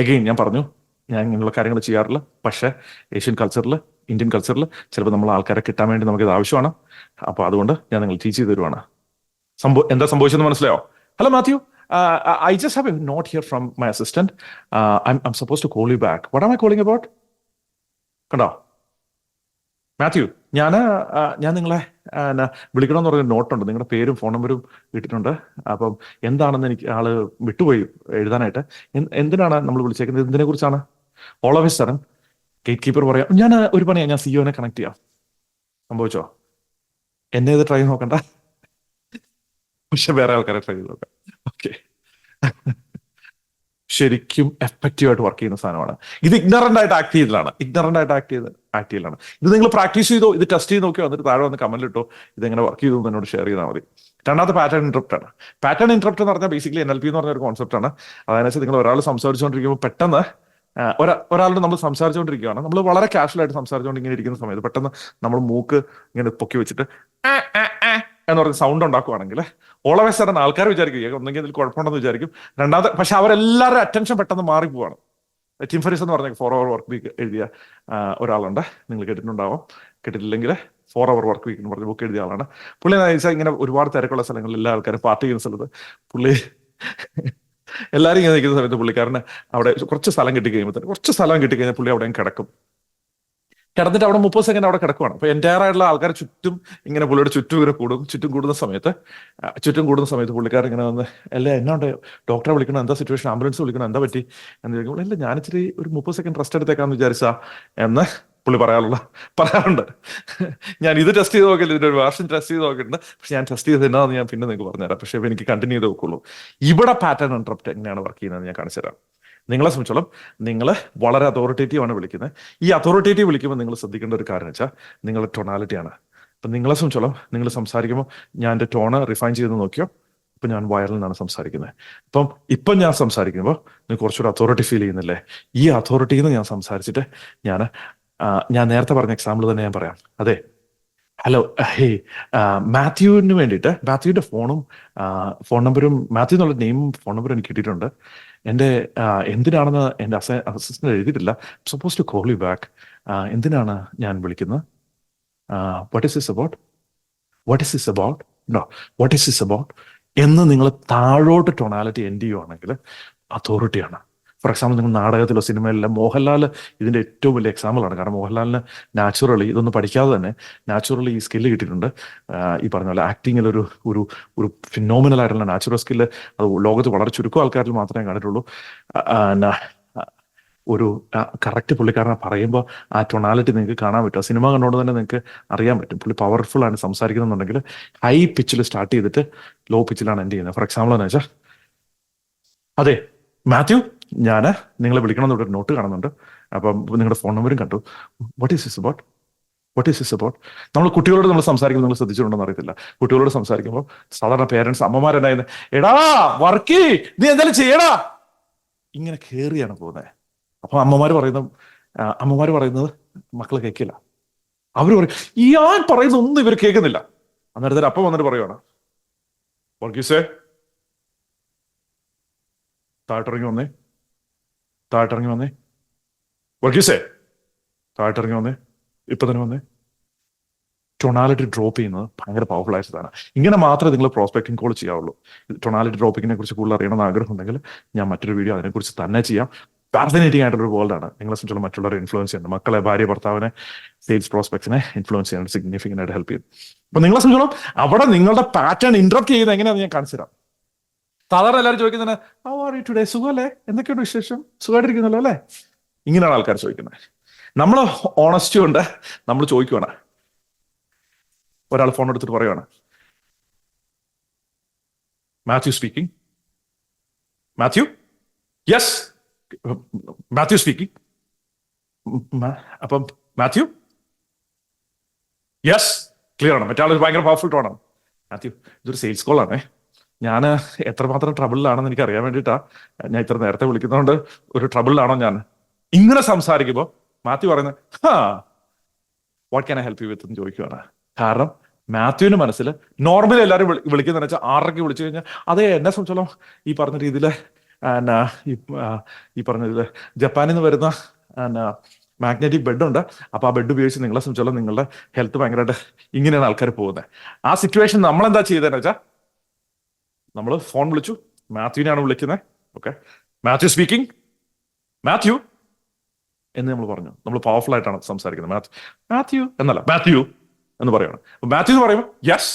എഗെയിൻ ഞാൻ പറഞ്ഞു, ഞാൻ ഇങ്ങനെയുള്ള കാര്യങ്ങൾ ചെയ്യാറില്ല. പക്ഷേ ഏഷ്യൻ കൾച്ചറിൽ, ഇന്ത്യൻ കൾച്ചറിൽ ചിലപ്പോൾ നമ്മൾ ആൾക്കാരെ കിട്ടാൻ വേണ്ടി നമുക്കിത് ആവശ്യമാണ്. അപ്പോൾ അതുകൊണ്ട് ഞാൻ നിങ്ങൾ ടീച്ച് ചെയ്ത് തരുവാണ്. എന്താ സംഭവിച്ചെന്ന് മനസ്സിലായോ? Hello Matthew, I just have a note here from my assistant. I suppose to call you back. What am I calling about? കണ്ടോ മാത്യു, ഞാൻ നിങ്ങളെ വിളിക്കണമെന്ന് പറഞ്ഞ നോട്ടുണ്ട്, നിങ്ങളുടെ പേരും ഫോൺ നമ്പരും ഇട്ടിട്ടുണ്ട്. അപ്പം എന്താണെന്ന് എനിക്ക് ആള് വിട്ടുപോയി എഴുതാനായിട്ട്. എന്തിനാണ് നമ്മൾ വിളിച്ചേക്കുന്നത്? എന്തിനെ കുറിച്ചാണ്? All of a sudden gate keeper പറയാം, ഞാൻ ഒരു പണിയാ, ഞാൻ സിഇഒനെ കണക്ട് ചെയ്യാം. സംഭവിച്ചോ? എന്നെ ഇത് ട്രൈ നോക്കണ്ട, പക്ഷെ വേറെ ആൾക്കാരെ ട്രൈ ചെയ്ത് നോക്കാം. ഓക്കെ, ശരിക്കും എഫക്റ്റീവ് ആയിട്ട് വർക്ക് ചെയ്യുന്ന സാധനമാണ് ഇത്. ഇഗ്നറന്റ് ആയിട്ട് ആക്ട് ചെയ്തതാണ്, ഇഗ്നറന്റ് ആയിട്ട് ആക്ട് ചെയ്യലാണ്. ഇത് നിങ്ങൾ പ്രാക്ടീസ് ചെയ്തോ, ഇത് ടെസ്റ്റ് ചെയ്ത് നോക്കിയോ, എന്നിട്ട് താഴെ വന്ന് കമന്റ് ഇട്ടോ, ഇതെങ്ങനെ വർക്ക് ചെയ്തു എന്നോട് ഷെയർ ചെയ്താൽ മതി. രണ്ടാമത്തെ പാറ്റേൺ ഇന്ററപ്റ്റ് ആണ്. പാറ്റേൺ ഇന്ററപ്റ്റ് എന്ന് പറഞ്ഞാൽ ബേസിക്കലി NLP എന്ന് പറഞ്ഞ ഒരു കോൺസെപ്റ്റ് ആണ്. അതായത് വെച്ചാൽ നിങ്ങൾ ഒരാൾ സംസാരിച്ചുകൊണ്ടിരിക്കുമ്പോൾ പെട്ടെന്ന് ഒരാളോട് നമ്മൾ സംസാരിച്ചുകൊണ്ടിരിക്കുകയാണ്, നമ്മൾ വളരെ കാഷ്വൽ ആയിട്ട് സംസാരിച്ചുകൊണ്ട് ഇങ്ങനെ ഇരിക്കുന്ന സമയത്ത് പെട്ടെന്ന് നമ്മൾ മൂക്ക് ഇങ്ങനെ പൊക്കി വെച്ചിട്ട് എന്ന് പറഞ്ഞ സൗണ്ട് ഉണ്ടാക്കുവാണെങ്കിൽ ഓൾ ഓഫ് എ സഡൻ ആൾക്കാർ വിചാരിക്കും ഒന്നെങ്കിൽ ഇതിൽ കുഴപ്പമുണ്ടെന്ന് വിചാരിക്കും. രണ്ടാമത്തെ, പക്ഷെ അവരെല്ലാവരുടെ അറ്റൻഷൻ പെട്ടെന്ന് മാറിപ്പോവാണ്. ടിം ഫെറിസ് എന്ന് പറഞ്ഞ 4 hour വർക്ക് വീക്ക് എഴുതിയ ഒരാളുണ്ട്, നിങ്ങൾ കേട്ടിട്ടുണ്ടാവും. കേട്ടിട്ടില്ലെങ്കിൽ 4 hour വർക്ക് വീക്ക് എന്ന് പറഞ്ഞ ബുക്ക് എഴുതിയ ആളാണ് പുള്ളി. എന്ന് വെച്ചാൽ ഇങ്ങനെ ഒരുപാട് തിരക്കുള്ള സ്ഥലങ്ങളിൽ എല്ലാ ആൾക്കാരും പാർട്ടി ചെയ്യുന്ന സ്ഥലത്ത് പുള്ളി എല്ലാവരും ഇങ്ങനെ നിൽക്കുന്ന സമയത്ത് പുള്ളിക്കാരന് അവിടെ കുറച്ച് സ്ഥലം കിട്ടിക്കഴിഞ്ഞാൽ പുള്ളി അവിടെ കിടക്കും. കിടന്നിട്ട് അവിടെ 30 സെക്കൻഡ് അവിടെ കിടക്കുവാണ്. അപ്പൊ എൻ്റയർ ആയിട്ടുള്ള ആൾക്കാർ ചുറ്റും ഇങ്ങനെ പുള്ളിയുടെ ചുറ്റും ഇങ്ങനെ ചുറ്റും കൂടുന്ന സമയത്ത് പുള്ളിക്കാരൻ ഇങ്ങനെ വന്ന്, അല്ല എന്നാണ്ട് ഡോക്ടറെ വിളിക്കണം, എന്താ സിറ്റുവേഷൻ, ആംബുലൻസ് വിളിക്കണം, എന്താ പറ്റി എന്ന് ചോദിക്കുമ്പോൾ, ഇല്ല ഞാൻ ഇച്ചിരി ഒരു 30 സെക്കൻഡ് റെസ്റ്റ് എടുത്തേക്കാന്ന് വിചാരിച്ചാ എന്ന് പുള്ളി പറയാറുണ്ട്. ഞാൻ ഇത് ടെസ്റ്റ് ചെയ്ത് നോക്കില്ല, ഇതിന്റെ ഒരു വേർഷൻ ടെസ്റ്റ് ചെയ്ത് നോക്കിയിട്ടുണ്ട്, പക്ഷെ ഞാൻ ടെസ്റ്റ് ചെയ്ത് എന്നാന്ന് ഞാൻ പിന്നെ നിങ്ങൾക്ക് പറഞ്ഞുതരാം. പക്ഷെ എനിക്ക് കണ്ടിന്യൂ ചെയ്ത് നോക്കുള്ളൂ. ഇവിടെ പാറ്റേൺ ഇന്ററപ്റ്റ് എങ്ങനെയാണ് വർക്ക് ചെയ്യുന്നത് ഞാൻ കാണിച്ചു തരാം. നിങ്ങളെ സംബന്ധിച്ചോളം നിങ്ങൾ വളരെ അതോറിറ്റേറ്റീവ് ആണ് വിളിക്കുന്നത്. ഈ അതോറിറ്റേറ്റീവ് വിളിക്കുമ്പോൾ നിങ്ങൾ ശ്രദ്ധിക്കേണ്ട ഒരു കാര്യം വെച്ചാൽ നിങ്ങളുടെ ടൊണാലിറ്റിയാണ്. അപ്പം നിങ്ങളെ സംബന്ധിച്ചോളം നിങ്ങൾ സംസാരിക്കുമ്പോൾ ഞാൻ എൻ്റെ ടോണ് റിഫൈൻ ചെയ്ത് നോക്കിയോ. ഇപ്പം ഞാൻ വയറിൽ നിന്നാണ് സംസാരിക്കുന്നത്. ഇപ്പം ഞാൻ സംസാരിക്കുമ്പോൾ നിങ്ങൾക്ക് കുറച്ചുകൂടെ അതോറിറ്റി ഫീൽ ചെയ്യുന്നില്ലേ? ഈ അതോറിറ്റിയിൽ നിന്ന് ഞാൻ സംസാരിച്ചിട്ട് ഞാൻ നേരത്തെ പറഞ്ഞ എക്സാമ്പിൾ തന്നെ ഞാൻ പറയാം. അതെ, ഹലോ, ഹേ, മാത്യുവിന് വേണ്ടിയിട്ട് മാത്യുവിന്റെ ഫോൺ നമ്പറും മാത്യു എന്നുള്ള നെയിമും ഫോൺ നമ്പറും എനിക്ക് കിട്ടിയിട്ടുണ്ട്. എൻ്റെ എന്തിനാണെന്ന് എൻ്റെ അസിസ്റ്റന്റ് എഴുതിയിട്ടില്ല. Suppose to call you back. എന്തിനാണ് ഞാൻ വിളിക്കുന്നത്? What is this about? What is this about എന്ന് നിങ്ങൾ താഴോട്ട് ടൊണാലിറ്റി എൻഡ് ചെയ്യുവാണെങ്കിൽ അതോറിറ്റിയാണ്. ഫോർ എക്സാമ്പിൾ, നിങ്ങൾ നാടകത്തിലോ സിനിമയിലോ മോഹൻലാൽ ഇതിന്റെ ഏറ്റവും വലിയ എക്സാമ്പിൾ ആണ്. കാരണം മോഹൻലാലിന് നാച്ചുറലി ഇതൊന്നും പഠിക്കാതെ തന്നെ നാച്ചുറലി ഈ സ്കില്ല് കിട്ടിയിട്ടുണ്ട്. ഈ പറഞ്ഞ പോലെ ആക്ടിങ്ങിൽ ഒരു ഒരു ഫിനോമിനൽ ആയിട്ടുള്ള നാച്ചുറൽ സ്കില്ല് അത് ലോകത്ത് വളരെ ചുരുക്കം ആൾക്കാരിൽ മാത്രമേ കണ്ടിട്ടുള്ളൂ. ഒരു കറക്റ്റ് പുള്ളിക്കാരനെ പറയുമ്പോൾ ആ ടൊണാലിറ്റി നിങ്ങൾക്ക് കാണാൻ പറ്റും. സിനിമ കണ്ടുകൊണ്ട് തന്നെ നിങ്ങൾക്ക് അറിയാൻ പറ്റും പുള്ളി പവർഫുൾ ആണ് സംസാരിക്കുന്നുണ്ടെങ്കിൽ. ഹൈ പിച്ചിൽ സ്റ്റാർട്ട് ചെയ്തിട്ട് ലോ പിച്ചിലാണ് എൻഡ് ചെയ്യുന്നത്. ഫോർ എക്സാമ്പിൾ എന്ന് വെച്ചാൽ, അതെ മാത്യു, ഞാൻ നിങ്ങളെ വിളിക്കണം എന്നൊരു നോട്ട് കാണുന്നുണ്ട്. അപ്പം നിങ്ങളുടെ ഫോൺ നമ്പറും കണ്ടു. What is this about? നമ്മൾ കുട്ടികളോട് നമ്മൾ സംസാരിക്കുമ്പോൾ നിങ്ങൾ ശ്രദ്ധിച്ചിട്ടുണ്ടെന്ന് അറിയത്തില്ല. കുട്ടികളോട് സംസാരിക്കുമ്പോൾ സാധാരണ പേരൻസ് അമ്മമാരെന്നായിരുന്നു, എടാ വർക്കി നീ എന്തായാലും ചെയ്യടാ, ഇങ്ങനെ കയറിയാണ് പോകുന്നത്. അപ്പൊ അമ്മമാര് പറയുന്നത് മക്കള് കേൾക്കില്ല. അവര് പറയും ഞാൻ പറയുന്ന ഒന്നും ഇവർ കേൾക്കുന്നില്ല. അന്നേരത്തിൽ അപ്പം വന്നിട്ട് പറയുവാണ്, വർഗീസേ താഴ്ത്തിറങ്ങി വന്നേ, വർഗീസേ താഴ്ത്തിറങ്ങി വന്നേ, ഇപ്പൊ തന്നെ വന്നേ. ടൊണാലിറ്റി ഡ്രോപ്പ് ചെയ്യുന്നത് ഭയങ്കര പവർഫുൾ ആയിട്ടാണ്. ഇങ്ങനെ മാത്രമേ നിങ്ങൾ പ്രോസ്പെക്ടിങ് കോൾ ചെയ്യാവുള്ളൂ. ടൊണാലിറ്റി ഡ്രോപ്പിങ്ങിനെ കുറിച്ച് കൂടുതൽ അറിയണമെന്ന് ആഗ്രഹം ഉണ്ടെങ്കിൽ ഞാൻ മറ്റൊരു വീഡിയോ അതിനെക്കുറിച്ച് തന്നെ ചെയ്യാം. ഫാസിനേറ്റിംഗ് ആയിട്ടുള്ള ഒരു വേൾഡാണ്. നിങ്ങളെ സംബന്ധിച്ചുള്ള മറ്റുള്ളവരെ ഇൻഫ്ലുവൻസ് ചെയ്യുന്നത്, മക്കളെ, ഭാര്യ, ഭർത്താവിനെ, സെയിൽസ് പ്രോസ്പെക്ട്സിനെ ഇൻഫ്ലുവൻസ് ചെയ്യാൻ സിഗ്നിഫിക്കൻ്റ് ആയിട്ട് ഹെൽപ്പ് ചെയ്യും. അപ്പൊ നിങ്ങളെ സംബന്ധിച്ചോളം അവിടെ നിങ്ങളുടെ പാറ്റേൺ ഇന്ററപ്റ്റ് ചെയ്യുന്നത് എങ്ങനെയാണെന്ന് ഞാൻ കാണിച്ചു തരാം. സാധാരണ എല്ലാവരും ചോദിക്കുന്നത്, ഹൗ ആർ യു ടുഡേ, സുഖമല്ലേ, എന്തൊക്കെയുണ്ട് വിശേഷം, സുഖമായിട്ടിരിക്കുന്നല്ലോ അല്ലേ? ഇങ്ങനെയാണ് ആൾക്കാർ ചോദിക്കുന്നത്. നമ്മൾ ഓണസ്റ്റി കൊണ്ട് നമ്മൾ ചോദിക്കുവാണ്. ഒരാൾ ഫോൺ എടുത്തിട്ട് പറയുവാണ്, Mathew speaking. Mathew, yes Mathew speaking. അപ്പം മാത്യു, യെസ്, ക്ലിയർ ആണ്. മറ്റാൾ ഭയങ്കര പവർഫുൾ ടോണാണ്. മാത്യു, ഇതൊരു സെയിൽസ് കോൾ ആണേ, ഞാൻ എത്രമാത്രം ട്രബിളിലാണെന്ന് എനിക്ക് അറിയാൻ വേണ്ടിയിട്ടാ ഞാൻ ഇത്ര നേരത്തെ വിളിക്കുന്നതുകൊണ്ട് ഒരു ട്രബിളിലാണോ ഞാൻ. ഇങ്ങനെ സംസാരിക്കുമ്പോൾ മാത്യു പറയുന്നത്, what can I help you with എന്ന് ചോദിക്കുവാണ്. കാരണം മാത്യുവിന് മനസ്സിൽ നോർമലി എല്ലാവരും വിളിക്കുന്നതെന്ന് വെച്ചാൽ 6:30 വിളിച്ചു കഴിഞ്ഞാൽ, അതേ എന്നെ സംബന്ധിച്ചോളം ഈ പറഞ്ഞ രീതിയിൽ ഈ പറഞ്ഞ രീതിയിൽ ജപ്പാനിൽ നിന്ന് വരുന്ന മാഗ്നറ്റിക് ബെഡ് ഉണ്ട്. അപ്പൊ ആ ബെഡ് ഉപയോഗിച്ച് നിങ്ങളെ സംബന്ധിച്ചോളം നിങ്ങളുടെ ഹെൽത്ത് ഭയങ്കരമായിട്ട് ഇങ്ങനെയാണ് ആൾക്കാർ പോകുന്നത്. ആ സിറ്റുവേഷൻ നമ്മളെന്താ ചെയ്തതെന്ന് വെച്ചാൽ നമ്മൾ ഫോൺ വിളിച്ചു, മാത്യുവിനെയാണ് വിളിക്കുന്നത്. ഓക്കെ, മാത്യു സ്പീക്കിംഗ്, മാത്യു എന്ന് നമ്മൾ പറഞ്ഞു. നമ്മൾ പവർഫുൾ ആയിട്ടാണ് സംസാരിക്കുന്നത്. മാത്യു, മാത്യു എന്നല്ല, മാത്യു എന്ന് പറയുകയാണ്. അപ്പൊ മാത്യു എന്ന് പറയുമ്പോൾ യെസ്,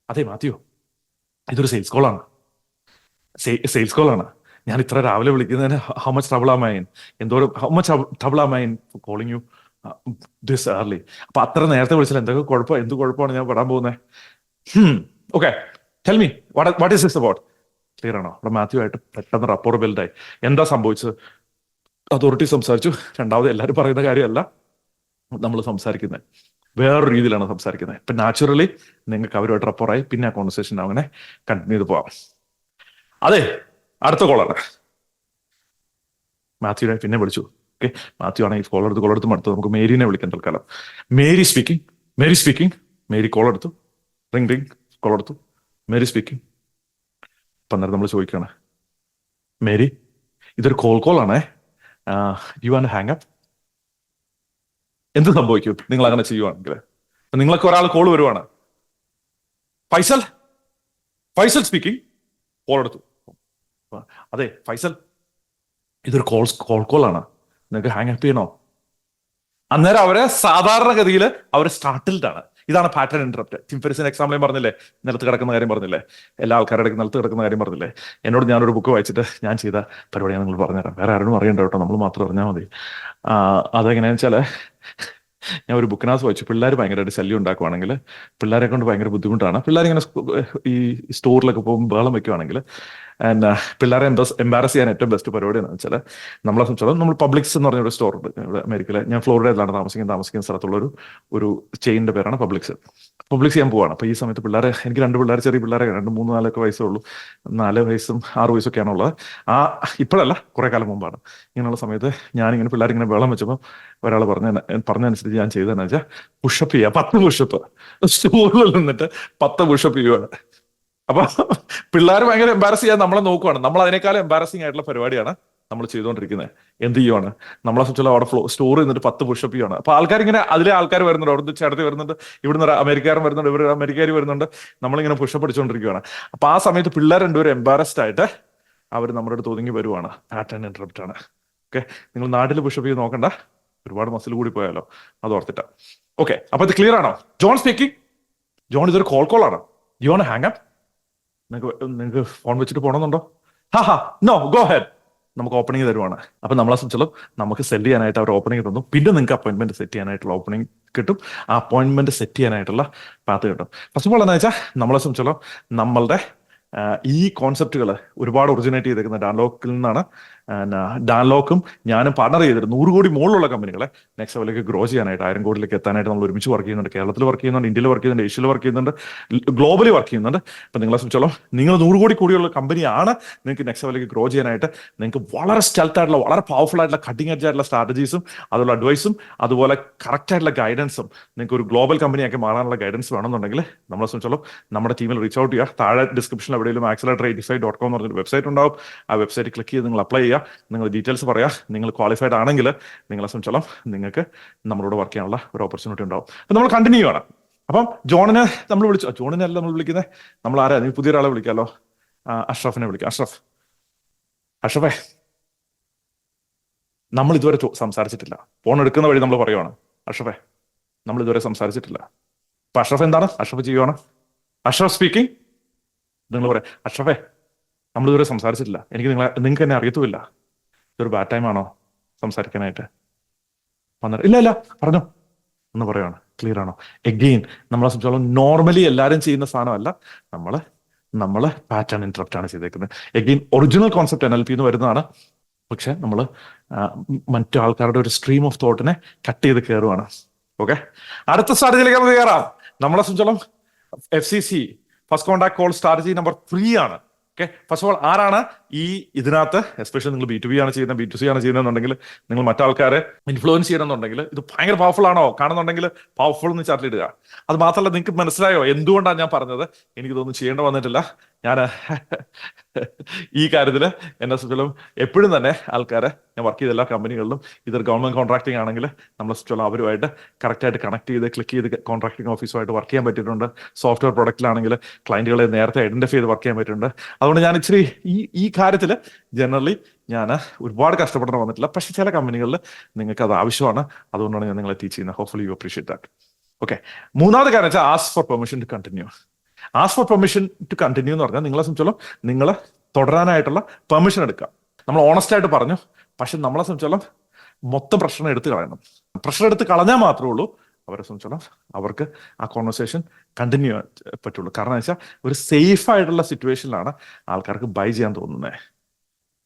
അതെ മാത്യു, ഇതൊരു സെയിൽസ് കോളാണ്, സെയിൽസ് കോളാണ്. ഞാൻ ഇത്ര രാവിലെ വിളിക്കുന്നതിന് how much trouble am I in, എന്തോരം how much trouble am I in calling you this early. അപ്പൊ അത്ര നേരത്തെ വിളിച്ചാൽ എന്തൊക്കെ കുഴപ്പം, എന്ത് കുഴപ്പമാണ് ഞാൻ പെടാൻ പോകുന്നത്? Okay, tell me what is this about. Clear ആണോ? അവിടെ മാത്യു ആയിട്ട് പെട്ടെന്ന് റപ്പോർ ബിൽഡായി. എന്താ സംഭവിച്ചത്? അതോറിറ്റി സംസാരിച്ചു. രണ്ടാമത് എല്ലാവരും പറയുന്ന കാര്യമല്ല നമ്മൾ സംസാരിക്കുന്നത്, വേറൊരു രീതിയിലാണ് സംസാരിക്കുന്നത്. ഇപ്പൊ നാച്ചുറലി നിങ്ങൾക്ക് അവരുമായിട്ട് റപ്പോറായി, പിന്നെ ആ കോൺവെർസേഷൻ അങ്ങനെ കണ്ടിന്യൂ ചെയ്ത് പോവാം. അതെ, അടുത്ത കോളാണ്. മാത്യുവിനെ പിന്നെ വിളിച്ചു. ഓക്കെ, മാത്യു ആണെങ്കിൽ കോളെടുത്ത് മടുത്തു. നമുക്ക് മേരിനെ വിളിക്കാൻ തൽക്കാലം. Mary speaking, Mary speaking. Mary കോളെടുത്തു, റിംഗ് കോളെടുത്തു. Mary speaking. അപ്പൊ അന്നേരം നമ്മൾ ചോദിക്കുകയാണ്, മേരി ഇതൊരു കോളാണേ, യു വാണ്ട് ഹാങ് അപ്പ്. എന്ത് സംഭവിക്കും നിങ്ങൾ അങ്ങനെ ചെയ്യുവാണെങ്കിൽ? നിങ്ങൾക്ക് ഒരാൾ കോൾ വരുവാണ്, ഫൈസൽ, ഫൈസൽ സ്പീക്കിംഗ്. കോളെടുത്തു. അതെ ഫൈസൽ, ഇതൊരു കോളാണ്, നിങ്ങൾക്ക് ഹാങ് അപ്പ് ചെയ്യണോ? അന്നേരം അവരെ സാധാരണഗതിയിൽ അവർ സ്റ്റാർട്ടിൽഡാണ്. ഇതാണ് പാറ്റേൺ ഇന്ററപ്റ്റ്. ടിം ഫെറിസിന്റെ എക്സാമ്പിൾ ഞാൻ പറഞ്ഞില്ലേ, നിലത്ത് കിടക്കുന്ന കാര്യം പറഞ്ഞില്ലേ, എല്ലാ ആൾക്കാരുടെ നിലത്ത് കിടക്കുന്ന കാര്യം പറഞ്ഞില്ലേ. എന്നോട് ഞാനൊരു ബുക്ക് വായിച്ചിട്ട് ഞാൻ ചെയ്ത പരിപാടിയാണ് നിങ്ങൾ പറഞ്ഞുതരാം. വേറെ ആരും അറിയണ്ട കേട്ടോ, നമ്മൾ മാത്രം അറിഞ്ഞാൽ മതി. അതെങ്ങനെയാണെന്ന് വെച്ചാൽ, ഞാൻ ഒരു ബുക്കിനകത്ത് വായിച്ചു, പിള്ളേർ ഭയങ്കരമായിട്ട് ശല്യം ഉണ്ടാക്കുവാണെങ്കിൽ, പിള്ളേരെ കൊണ്ട് ഭയങ്കര ബുദ്ധിമുട്ടാണ്. പിള്ളേരിങ്ങനെ ഈ സ്റ്റോറിലൊക്കെ പോകുമ്പോൾ ബഹളം വെക്കുവാണെങ്കിൽ, പിള്ളേരെ എംബാരസ് ചെയ്യാൻ ഏറ്റവും ബെസ്റ്റ് പരിപാടി എന്ന് വെച്ചാൽ, നമ്മളെ സംബന്ധിച്ചോളം നമ്മൾ പബ്ലിക്സ് എന്ന് പറഞ്ഞ ഒരു സ്റ്റോർ ഉണ്ട് ഇവിടെ അമേരിക്കയിലെ. ഞാൻ ഫ്ലോറിഡയിലാണ് താമസിക്കുന്ന സ്ഥലത്തുള്ള ഒരു ചെയിനിന്റെ പേരാണ് പബ്ലിക്സ്. പബ്ലിക്സ് ചെയ്യാൻ പോവാണ്. അപ്പൊ ഈ സമയത്ത് പിള്ളേരെ, എനിക്ക് 2 പിള്ളേർ, ചെറിയ പിള്ളേരെ, 2, 3, 4 വയസ്സേ ഉള്ളൂ. 4 വയസ്സും 6 വയസ്സൊക്കെയാണ് ഉള്ളത്. ഇപ്പോഴല്ല, കുറെ കാലം മുമ്പാണ്. ഇങ്ങനെയുള്ള സമയത്ത് ഞാനിങ്ങനെ പിള്ളേരിങ്ങനെ വെള്ളം വെച്ചപ്പോൾ ഒരാൾ പറഞ്ഞനുസരിച്ച് ഞാൻ ചെയ്തതെന്ന് വെച്ചാൽ, പുഷപ്പ് ചെയ്യുക, 10 പുഷപ്പ്. സ്റ്റൂളിൽ നിന്നിട്ട് 10 പുഷപ്പ് ചെയ്യുവാണ്. അപ്പൊ പിള്ളേർ ഭയങ്കര എംബാരസ് ചെയ്യാൻ നമ്മളെ നോക്കുവാണ്. നമ്മൾ അതിനേക്കാളും എംബാരസിംഗ് ആയിട്ടുള്ള പരിപാടിയാണ് നമ്മൾ ചെയ്തുകൊണ്ടിരിക്കുന്നത്. എന്ത് ചെയ്യുവാണ്, നമ്മളെ സംബന്ധിച്ചുള്ള അവിടെ സ്റ്റോർ നിന്നിട്ട് 10 പുഷപ്പ് ചെയ്യുവാണ്. അപ്പൊ ആൾക്കാർ ഇങ്ങനെ, അതിലെ ആൾക്കാർ വരുന്നുണ്ട്, അവിടുന്ന് ചേർത്ത് വരുന്നുണ്ട്, ഇവിടുന്ന് അമേരിക്കാരൻ വരുന്നുണ്ട്, ഇവർ അമേരിക്കാർ വരുന്നുണ്ട്, നമ്മളിങ്ങനെ പുഷപ്പ് അടിച്ചുകൊണ്ടിരിക്കുകയാണ്. അപ്പൊ ആ സമയത്ത് പിള്ളേർ രണ്ടുപേരും എംബാരസ്ഡ് ആയിട്ട് അവർ നമ്മുടെ അടുത്ത് ഒതുങ്ങി വരുവാണ്. പാറ്റേൺ ഇന്ററപ്റ്റ് ആണ്. ഓക്കെ, നിങ്ങൾ നാട്ടിൽ പുഷപ്പ് ചെയ്ത് നോക്കണ്ട, ഒരുപാട് മസിൽ കൂടി പോയാലോ, അത് ഓർത്തിട്ടാ. ഓക്കെ, അപ്പൊ ഇത് ക്ലിയർ ആണോ? John speaking. ജോൺ, ഇതൊരു കോളാണ്, യു വാണ്ട് ഹാങ് അപ്പ്. നിങ്ങൾക്ക് ഫോൺ വെച്ചിട്ട് പോകണമെന്നുണ്ടോ? No, go ahead. നമുക്ക് ഓപ്പണിംഗ് തരുവാണ്. അപ്പൊ നമ്മളെ സംബന്ധിച്ചോളം നമുക്ക് സെല് ചെയ്യാനായിട്ട് അവർ ഓപ്പണിംഗ് തന്നു. പിന്നെ നിങ്ങൾക്ക് അപ്പോയിന്റ്മെന്റ് സെറ്റ് ചെയ്യാനായിട്ടുള്ള ഓപ്പണിംഗ് കിട്ടും. ആ അപ്പോയിന്റ്മെന്റ് സെറ്റ് ചെയ്യാനായിട്ടുള്ള പാത്ത് കിട്ടും. ഫസ്റ്റ് ഓഫ് ഓൾ എന്താ വെച്ചാൽ, നമ്മളെ സംബന്ധിച്ചോളം നമ്മളുടെ ഈ കോൺസെപ്റ്റുകൾ ഒരുപാട് ഒറിജിനേറ്റ് ചെയ്തേക്കുന്ന ഡാൻലോക്കിൽ നിന്നാണ്. ഡാൻലോക്കും ഞാനും പാർട്ണർ ചെയ്തിട്ട് 100 കോടി മുകളിലുള്ള കമ്പനികളെ നെക്സ്റ്റ് ലെവലിലേക്ക് ഗ്രോ ചെയ്യാനായിട്ട്, 1000 കോടിയിലേക്ക് എത്താനായിട്ട് നമ്മൾ ഒരുമിച്ച് വർക്ക് ചെയ്യുന്നുണ്ട്. കേരളത്തിൽ വർക്ക് ചെയ്യുന്നുണ്ട്, ഇന്ത്യയിൽ വർക്ക് ചെയ്യുന്നുണ്ട്, ഏഷ്യയിൽ വർക്ക് ചെയ്യുന്നുണ്ട്, ഗ്ലോബലി വർക്ക് ചെയ്യുന്നുണ്ട്. അപ്പൊ നിങ്ങളെ സംബന്ധിച്ചോളം നിങ്ങൾ 100 കോടി കൂടിയുള്ള കമ്പനിയാണ്. നിങ്ങൾക്ക് നെക്സ്റ്റ് ലെവലിലേക്ക് ഗ്രോ ചെയ്യാനായിട്ട് നിങ്ങൾക്ക് വളരെ സ്റ്റെൽത്ത് ആയിട്ടുള്ള, വളരെ പവർഫുൾ ആയിട്ടുള്ള, കട്ടിംഗ് എഡ്ജ് ആയിട്ടുള്ള സ്ട്രാറ്റജീസും അതുപോലെ അഡ്വൈസും അതുപോലെ കറക്റ്റ് ആയിട്ടുള്ള ഗൈഡൻസും, നിങ്ങൾക്ക് ഒരു ഗ്ലോബൽ കമ്പനിയാക്കി മാറാനുള്ള ഗൈഡൻസ് വേണമെന്നുണ്ടെങ്കിൽ നമ്മളെ സംബന്ധിച്ചോളം നമ്മുടെ ടീമിൽ റീച്ച് ഔട്ട് ചെയ്യുക. താഴെ ഡിസ്ക്രിപ്ഷനിൽ എവിടെയെങ്കിലും accelerator85.com എന്ന് പറഞ്ഞൊരു വെബ്സൈറ്റ് ഉണ്ടാവും. ആ വെബ്സൈറ്റ് ക്ലിക്ക് ചെയ്ത് നിങ്ങൾ അപ്ലൈ ചെയ്യുക. നിങ്ങൾ ഡീറ്റെയിൽസ് പറയാ. നിങ്ങൾ ക്വാളിഫൈഡ് ആണെങ്കിൽ നിങ്ങളെ സംബന്ധിച്ചോളം നിങ്ങൾക്ക് നമ്മളോട് വർക്ക് ചെയ്യാനുള്ള ഒരു ഓപ്പർച്യൂണിറ്റി ഉണ്ടാവും. അപ്പൊ നമ്മൾ കണ്ടിന്യൂ ചെയ്യണം. അപ്പം ജോണിനെ നമ്മൾ വിളിച്ചു. ജോണിനെ അല്ല നമ്മൾ വിളിക്കുന്നത്, നമ്മൾ ആരാ? നീ പുതിയൊരാളെ വിളിക്കാമല്ലോ, അഷ്റഫിനെ വിളിക്കാം. അഷ്റഫേ, നമ്മൾ ഇതുവരെ സംസാരിച്ചിട്ടില്ല. ഫോൺ എടുക്കുന്ന വഴി നമ്മൾ പറയുവാണ്, അഷ്റഫേ നമ്മൾ ഇതുവരെ സംസാരിച്ചിട്ടില്ല. അപ്പൊ അഷ്റഫ് എന്താണ്? അഷ്റഫ് ചെയ്യുവാണ്. അഷ്റഫ് സ്പീക്കിംഗ്. നിങ്ങൾ പറയാം, അഷ്റഫേ നമ്മൾ ഇതുവരെ സംസാരിച്ചിട്ടില്ല, നിങ്ങൾക്ക് എന്നെ അറിയത്തുമില്ല, ഇതൊരു ബാഡ് ടൈം ആണോ സംസാരിക്കാനായിട്ട്? ഇല്ല പറഞ്ഞോ എന്ന് പറയുവാണ്. ക്ലിയർ ആണോ? എഗെയിൻ നമ്മളെ സംബന്ധിച്ചോളം നോർമലി എല്ലാവരും ചെയ്യുന്ന സാധനമല്ല, നമ്മള് പാറ്റേൺ ഇന്ററപ്റ്റ് ആണ് ചെയ്തേക്കുന്നത്. എഗെയിൻ ഒറിജിനൽ കോൺസെപ്റ്റ് NLP എന്ന് വരുന്നതാണ്. പക്ഷെ നമ്മൾ മറ്റു ആൾക്കാരുടെ ഒരു സ്ട്രീം ഓഫ് തോട്ടിനെ കട്ട് ചെയ്ത് കയറുവാണ്. ഓക്കെ, അടുത്ത സ്ട്രാറ്റജിയിലേക്ക് നമുക്ക് കയറാം. നമ്മളെ സംബന്ധിച്ചോളം FCC, first contact call strategy number 3 ആണ്. ഓക്കെ, ഫസ്റ്റ് ഓഫ് ഓൾ ആരാണ് ഇതിനകത്ത്, എസ്പെഷ്യലി നിങ്ങൾ B2B ആണ് ചെയ്യുന്നത്, B2C ആണ് ചെയ്യുന്നതെന്നുണ്ടെങ്കിൽ, നിങ്ങൾ മറ്റാൾക്കാരെ ഇൻഫ്ലുവൻസ് ചെയ്യണമെന്നുണ്ടെങ്കിൽ, ഇത് ഭയങ്കര പവർഫുൾ ആണോ കാണുന്നുണ്ടെങ്കിൽ പവർഫുൾ എന്ന് ചാർട്ടിലിടുക. അത് മാത്രമല്ല, നിങ്ങൾക്ക് മനസ്സിലായോ എന്തുകൊണ്ടാണ് ഞാൻ പറഞ്ഞത്? എനിക്കിതൊന്നും ചെയ്യേണ്ട വന്നിട്ടില്ല. ഞാൻ ഈ കാര്യത്തിൽ എന്നെ സംബന്ധിച്ചോളം എപ്പോഴും തന്നെ ആൾക്കാരെ, ഞാൻ വർക്ക് ചെയ്ത എല്ലാ കമ്പനികളിലും ഇതൊരു ഗവൺമെന്റ് കോൺട്രാക്ടിങ് ആണെങ്കിൽ നമ്മളെ സംബന്ധിച്ചോളം അവരുമായിട്ട് കറക്റ്റായിട്ട് കണക്ട് ചെയ്ത് ക്ലിക്ക് ചെയ്ത് കോൺട്രാക്ടിങ് ഓഫീസുമായിട്ട് വർക്ക് ചെയ്യാൻ പറ്റിയിട്ടുണ്ട്. സോഫ്റ്റ്വെയർ പ്രൊഡക്റ്റിലാണെങ്കിൽ ക്ലയന്റുകളെ നേരത്തെ ഐഡന്റിഫൈ ചെയ്ത് വർക്ക് ചെയ്യാൻ പറ്റിയിട്ടുണ്ട്. അതുകൊണ്ട് ഞാൻ ഇച്ചിരി ഈ കാര്യത്തിൽ ജനറലി ഞാൻ ഒരുപാട് കഷ്ടപ്പെടേണ്ടി വന്നിട്ടില്ല. പക്ഷെ ചില കമ്പനികളിൽ നിങ്ങൾക്ക് അത് ആവശ്യമാണ്. അതുകൊണ്ടാണ് ഞാൻ നിങ്ങളെ ടീച്ച് ചെയ്യുന്നത്. Hopefully you appreciate that. Okay, മൂന്നാമത്തെ കാര്യം വെച്ചാൽ ask for permission to continue. Ask for permission to continue എന്ന് പറഞ്ഞാൽ നിങ്ങളെ സംബന്ധിച്ചോളം നിങ്ങൾ തുടരാനായിട്ടുള്ള പെർമിഷൻ എടുക്കുക. നമ്മൾ ഓണസ്റ്റ് ആയിട്ട് പറഞ്ഞു, പക്ഷെ നമ്മളെ സംബന്ധിച്ചോളം മൊത്തം പ്രഷർ എടുത്ത് കളയണം. പ്രഷർ എടുത്ത് കളഞ്ഞാൽ മാത്രമേ ഉള്ളൂ അവരെ സംബന്ധിച്ചോളം അവർക്ക് ആ കോൺവെർസേഷൻ കണ്ടിന്യൂ ചെയ്യാൻ പറ്റുള്ളൂ. കാരണം വെച്ചാൽ ഒരു സേഫ് ആയിട്ടുള്ള സിറ്റുവേഷനിലാണ് ആൾക്കാർക്ക് ബൈ ചെയ്യാൻ തോന്നുന്നത്.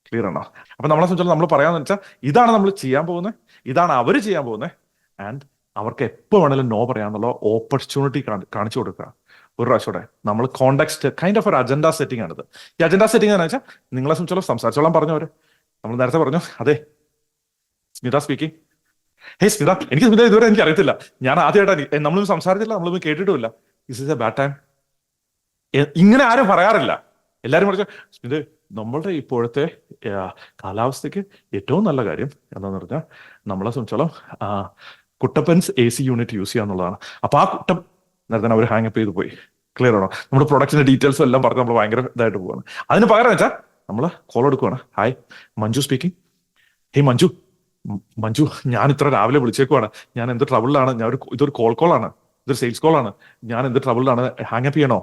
ക്ലിയർ ആണോ? അപ്പൊ നമ്മളെ സംബന്ധിച്ചോളം നമ്മൾ പറയാന്ന് വെച്ചാൽ ഇതാണ് നമ്മൾ ചെയ്യാൻ പോകുന്നത്, ഇതാണ് അവർ ചെയ്യാൻ പോകുന്നത്, ആൻഡ് അവർക്ക് എപ്പോൾ വേണമെങ്കിലും നോ പറയാന്നുള്ള ഓപ്പർച്യൂണിറ്റി കാണിച്ചു കൊടുക്കുക. ഒരു പ്രാവശ്യം നമ്മൾ കോണ്ടെക്സ്റ്റ് കൈൻഡ് ഓഫ് ഒരു അജണ്ട സെറ്റിംഗ് ആണിത്. ഈ അജണ്ട സെറ്റിംഗ് എന്ന് വെച്ചാൽ നിങ്ങളെ സംബന്ധിച്ചോളം സംസാരിച്ചോളാം പറഞ്ഞവര്. നമ്മൾ നേരത്തെ പറഞ്ഞു, അതെ സ്മിത സ്പീക്കിംഗ്. ഹേ സ്മിത, എനിക്ക് സ്മിത ഇതുവരെ എനിക്ക് അറിയത്തില്ല, ഞാൻ ആദ്യമായിട്ടാണ്, നമ്മളൊന്നും സംസാരിച്ചില്ല, നമ്മളൊന്നും കേട്ടിട്ടുമില്ല, this is a bad time. ഇങ്ങനെ ആരും പറയാറില്ല. എല്ലാവരും പറഞ്ഞു സ്മിത, നമ്മളുടെ ഇപ്പോഴത്തെ കാലാവസ്ഥയ്ക്ക് ഏറ്റവും നല്ല കാര്യം എന്താന്ന് പറഞ്ഞാൽ നമ്മളെ സംബന്ധിച്ചോളം കുട്ടപ്പൻസ് AC യൂണിറ്റ് യൂസ് ചെയ്യുക എന്നുള്ളതാണ്. അപ്പൊ ആ കുട്ടം നേരത്തെ അവർ ഹാങ് അപ്പ് ചെയ്ത് പോയി. ക്ലിയർ ആണോ? നമ്മുടെ പ്രൊഡക്റ്റിന്റെ ഡീറ്റെയിൽസും എല്ലാം പറഞ്ഞ് നമ്മൾ ഭയങ്കര ഇതായിട്ട് പോവാണ്. അതിന് പകരം വെച്ചാൽ നമ്മൾ കോൾ എടുക്കുവാണ്. Hi, Manju speaking. Hey Manju, Manju ഞാൻ ഇത്ര രാവിലെ വിളിച്ചേക്കുവാണ്, ഞാൻ എന്ത് ട്രബിളിലാണ്, ഇതൊരു കോളാണ്, ഇതൊരു സെയിൽസ് കോളാണ്, ഞാൻ എന്ത് ട്രബിളിലാണ്, ഹാങ് അപ്പ് ചെയ്യണോ,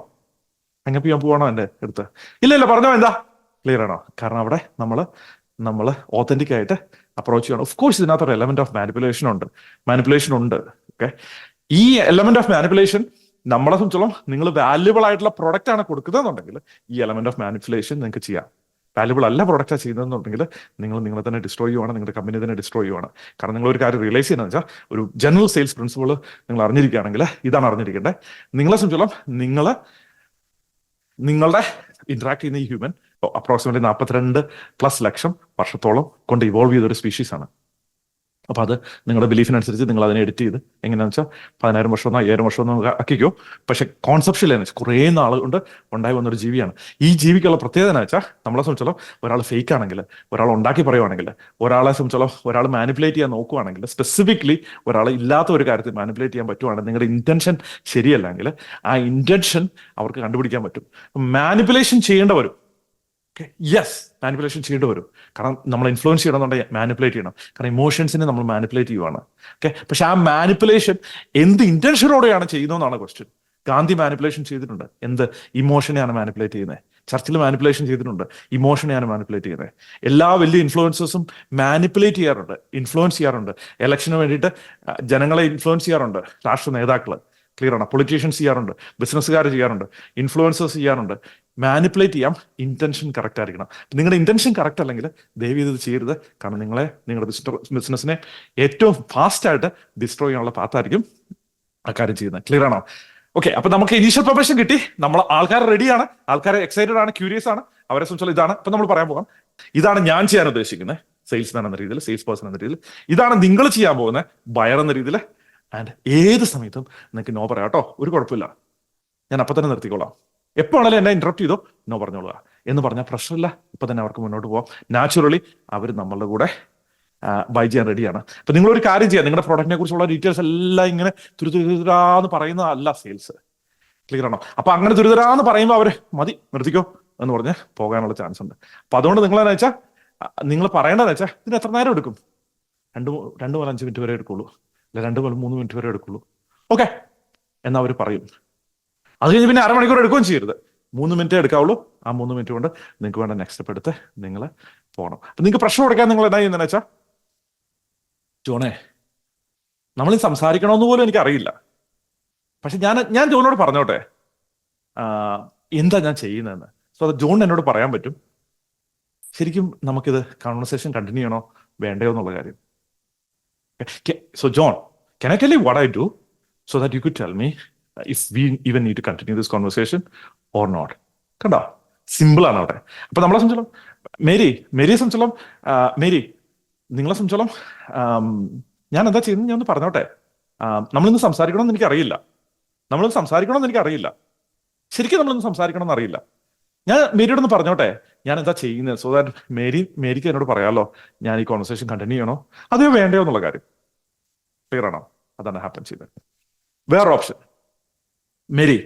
ഹാങ് അപ്പ് ചെയ്യാൻ പോവാണോ എൻ്റെ അടുത്ത്? ഇല്ല പറഞ്ഞോ, എന്താ? ക്ലിയർ ആണോ? കാരണം അവിടെ നമ്മൾ ഓതന്റിക് ആയിട്ട് അപ്രോച്ച് ചെയ്യണം. ഓഫ് കോഴ്സ് ഇതിനകത്ത് ഒരു എലമെന്റ് ഓഫ് മാനിപ്പുലേഷൻ ഉണ്ട്. ഓക്കെ, ഈ എലമെന്റ് ഓഫ് മാനിപ്പുലേഷൻ നമ്മളെ സംബന്ധിച്ചോളം നിങ്ങൾ വാല്യുബിൾ ആയിട്ടുള്ള പ്രൊഡക്റ്റ് ആണ് കൊടുക്കുന്നതെന്നുണ്ടെങ്കിൽ ഈ എലമെന്റ് ഓഫ് മാനിപ്പുലേഷൻ നിങ്ങൾക്ക് ചെയ്യാം. വാല്യുബിൾ അല്ല പ്രൊഡക്റ്റാണ് ചെയ്യുന്നതെന്നുണ്ടെങ്കിൽ നിങ്ങളെ തന്നെ ഡിസ്ട്രോയ് ചെയ്യുവാണ്, നിങ്ങളുടെ കമ്പനി തന്നെ ഡിസ്ട്രോയ് ചെയ്യുവാണ്. കാരണം നിങ്ങൾ ഒരു കാര്യം റിയലൈസ് ചെയ്യുന്നത് വെച്ചാൽ ഒരു ജനറൽ സെയിൽസ് പ്രിൻസിപ്പിൾ നിങ്ങൾ അറിഞ്ഞിരിക്കുകയാണെങ്കിൽ ഇതാണ് അറിഞ്ഞിരിക്കേണ്ടത്. നിങ്ങളെ സംബന്ധിച്ചോളം നിങ്ങളുടെ ഇന്ററാക്ട് ചെയ്യുന്ന ഈ ഹ്യൂമൻ അപ്രോക്സിമേറ്റ്ലി 42+ ലക്ഷം വർഷത്തോളം കൊണ്ട് ഇവോൾവ് ചെയ്ത ഒരു സ്പീഷീസ് ആണ്. അപ്പൊ അത് നിങ്ങളുടെ ബിലീഫിനനുസരിച്ച് നിങ്ങൾ അതിനെ എഡിറ്റ് ചെയ്ത് എങ്ങനെയാണെന്ന് വെച്ചാൽ 10,000 വർഷമോ 5,000 വർഷമോ ആക്കിക്കോ. പക്ഷെ കോൺസെപ്ഷ്യൽ എന്ന് വെച്ചാൽ കുറേ നാൾ കൊണ്ട് ഉണ്ടായി വന്നൊരു ജീവിയാണ്. ഈ ജീവിക്കുള്ള പ്രത്യേകത എന്ന് വെച്ചാൽ നമ്മളെ സംബന്ധിച്ചോളം ഒരാൾ ഫേക്ക് ആണെങ്കിൽ, ഒരാൾ ഉണ്ടാക്കി പറയുവാണെങ്കിൽ, ഒരാളെ സംബന്ധിച്ചോളം ഒരാൾ മാനിപ്പുലേറ്റ് ചെയ്യാൻ നോക്കുവാണെങ്കിൽ, സ്പെസിഫിക്കലി ഒരാൾ ഇല്ലാത്ത ഒരു കാര്യത്തിൽ മാനിപ്പുലേറ്റ് ചെയ്യാൻ പറ്റുവാണെങ്കിൽ, നിങ്ങളുടെ ഇന്റൻഷൻ ശരിയല്ലെങ്കിൽ ആ ഇന്റൻഷൻ അവർക്ക് കണ്ടുപിടിക്കാൻ പറ്റും. മാനിപ്പുലേഷൻ ചെയ്യേണ്ട വരും. യെസ്, മാനിപ്പുലേഷൻ ചെയ്യേണ്ടി വരും. കാരണം നമ്മൾ ഇൻഫ്ലുവൻസ് ചെയ്യണമെന്നുണ്ടെങ്കിൽ മാനിപ്പുലേറ്റ് ചെയ്യണം. കാരണം ഇമോഷൻസിനെ നമ്മൾ മാനിപ്പുലേറ്റ് ചെയ്യുവാണ്. ഓക്കെ, പക്ഷെ ആ മാനിപ്പുലേഷൻ എന്ത് ഇന്റൻഷനോടെയാണ് ചെയ്യുന്നതെന്നാണ് ക്വസ്റ്റ്യൻ. ഗാന്ധി മാനിപ്പുലേഷൻ ചെയ്തിട്ടുണ്ട്. എന്ത് ഇമോഷനെയാണ് മാനിപ്പുലേറ്റ് ചെയ്യുന്നത്? ചർച്ചിൽ മാനിപ്പുലേഷൻ ചെയ്തിട്ടുണ്ട്. ഇമോഷനെയാണ് മാനിപ്പുലേറ്റ് ചെയ്യുന്നത്. എല്ലാ വലിയ ഇൻഫ്ലുവൻസേഴ്സും മാനിപ്പുലേറ്റ് ചെയ്യാറുണ്ട്, ഇൻഫ്ലുവൻസ് ചെയ്യാറുണ്ട്. ഇലക്ഷന് വേണ്ടിയിട്ട് ജനങ്ങളെ ഇൻഫ്ലുവൻസ് ചെയ്യാറുണ്ട് രാഷ്ട്രീയ നേതാക്കള്. ക്ലിയർ ആണ്? പൊളിറ്റീഷ്യൻസ് ചെയ്യാറുണ്ട്, ബിസിനസ്സുകാർ ചെയ്യാറുണ്ട്, ഇൻഫ്ലുവൻസേഴ്സ് ചെയ്യാറുണ്ട്. മാനിപ്പുലേറ്റ് ചെയ്യാം, ഇന്റൻഷൻ കറക്റ്റ് ആയിരിക്കണം. നിങ്ങളുടെ ഇന്റൻഷൻ കറക്റ്റ് അല്ലെങ്കിൽ ദയവ് ഇത് ചെയ്യരുത്. കാരണം നിങ്ങളുടെ ബിസിനസ്സിനെ ഏറ്റവും ഫാസ്റ്റ് ആയിട്ട് ഡിസ്ട്രോയ് ചെയ്യാനുള്ള പാത്തായിരിക്കും ആ കാര്യം ചെയ്യുന്നത്. ക്ലിയർ ആണോ? ഓക്കെ, അപ്പൊ നമുക്ക് ഇനീഷ്യൽ പ്രൊഫഷൻ കിട്ടി. നമ്മൾ ആൾക്കാർ റെഡിയാണ്, ആൾക്കാർ എക്സൈറ്റഡ് ആണ്, ക്യൂരിയസ് ആണ്. അവരെ സംബന്ധിച്ചുള്ള ഇതാണ് ഇപ്പൊ നമ്മൾ പറയാൻ പോകാം. ഇതാണ് ഞാൻ ചെയ്യാൻ ഉദ്ദേശിക്കുന്നത് സെയിൽസ്മാൻ എന്ന രീതിയിൽ, സെയിൽസ് പേഴ്സൺ എന്ന രീതിയിൽ. ഇതാണ് നിങ്ങൾ ചെയ്യാൻ പോകുന്നത് ബയർ എന്ന രീതിയിൽ. ആൻഡ് ഏത് സമയത്തും നിങ്ങൾക്ക് നോ പറയാം കേട്ടോ, ഒരു കുഴപ്പമില്ല, ഞാൻ അപ്പൊ തന്നെ നിർത്തിക്കോളാം. എപ്പോ ആണെങ്കിലും എന്നെ ഇന്ററപ്റ്റ് ചെയ്തോ, നോ പറഞ്ഞോളുക എന്ന് പറഞ്ഞാൽ പ്രശ്നമില്ല. ഇപ്പൊ തന്നെ അവർക്ക് മുന്നോട്ട് പോകാം. നാച്ചുറലി അവർ നമ്മളുടെ കൂടെ ബൈ ചെയ്യാൻ റെഡിയാണ്. അപ്പൊ നിങ്ങളൊരു കാര്യം ചെയ്യാം, നിങ്ങളുടെ പ്രോഡക്റ്റിനെ കുറിച്ചുള്ള ഡീറ്റെയിൽസ് എല്ലാം ഇങ്ങനെ തുരുതുരാന്ന് പറയുന്നതല്ല സെയിൽസ്. ക്ലിയർ ആണോ? അപ്പൊ അങ്ങനെ തുരുതുരാന്ന് പറയുമ്പോൾ അവര് മതി നിർത്തിക്കോ എന്ന് പറഞ്ഞ് പോകാനുള്ള ചാൻസ് ഉണ്ട്. അപ്പൊ അതുകൊണ്ട് നിങ്ങളെന്ന് വെച്ചാൽ നിങ്ങൾ പറയേണ്ടതെന്ന് വെച്ചാൽ ഇതിന് എത്ര നേരം എടുക്കും? 2 മുതൽ 5 മിനിറ്റ് വരെ എടുക്കുള്ളൂ, അല്ല 2 മുതൽ 3 മിനിറ്റ് വരെ എടുക്കുള്ളൂ. ഓക്കെ എന്ന് അവർ പറയും. അത് കഴിഞ്ഞ് പിന്നെ അരമണിക്കൂർ എടുക്കുകയും ചെയ്യരുത്. 3 മിനിറ്റ് എടുക്കാവുള്ളൂ. ആ 3 മിനിറ്റ് കൊണ്ട് നിങ്ങൾക്ക് വേണ്ട നെക്സ്റ്റ് സ്റ്റെപ്പ് എടുത്ത് നിങ്ങൾ പോകണം. അപ്പൊ നിങ്ങൾക്ക് പ്രശ്നം കൊടുക്കാൻ നിങ്ങൾ എന്താ ചെയ്യുന്നതെന്ന് വെച്ചാൽ, ജോണേ നമ്മൾ സംസാരിക്കണമെന്ന് പോലും എനിക്ക് അറിയില്ല, പക്ഷെ ഞാൻ ജോണിനോട് പറഞ്ഞോട്ടെ എന്താ ഞാൻ ചെയ്യുന്നതെന്ന്. സോ അത് ജോൺ എന്നോട് പറയാൻ പറ്റും ശരിക്കും നമുക്കിത് കോൺവെർസേഷൻ കണ്ടിന്യൂ ചെയ്യണോ വേണ്ടയോ എന്നുള്ള കാര്യം. So John, can I tell you what I do so that you could tell me if we even need to continue this conversation or not? കണ്ടോ, സിമ്പിൾ ആണ് അവിടെ. അപ്പൊ നമ്മളെ സംബന്ധിച്ചോളം മേരിയെ സംബന്ധിച്ചോളം മേരി നിങ്ങളെ സംബന്ധിച്ചോളം ഞാൻ എന്താ ചെയ്യുന്നത് ഞാൻ ഒന്ന് പറഞ്ഞോട്ടെ. നമ്മളിന്ന് സംസാരിക്കണമെന്ന് എനിക്കറിയില്ല. ശരിക്കും നമ്മളിന്ന് സംസാരിക്കണമെന്ന് അറിയില്ല. ഞാൻ മേരിയോടൊന്ന് പറഞ്ഞോട്ടെ ഞാൻ എന്താ ചെയ്യുന്നത്, സോ ദാറ്റ് മേരിക്ക് എന്നോട് പറയാമല്ലോ ഞാൻ ഈ കോൺവെർസേഷൻ കണ്ടിന്യൂ ചെയ്യണോ അതെയോ വേണ്ടയോ എന്നുള്ള കാര്യം. ക്ലിയർ ആണോ? അതാണ് ഹാപ്പൻ ചെയ്തത്. വേറെ ഓപ്ഷൻ, മേരി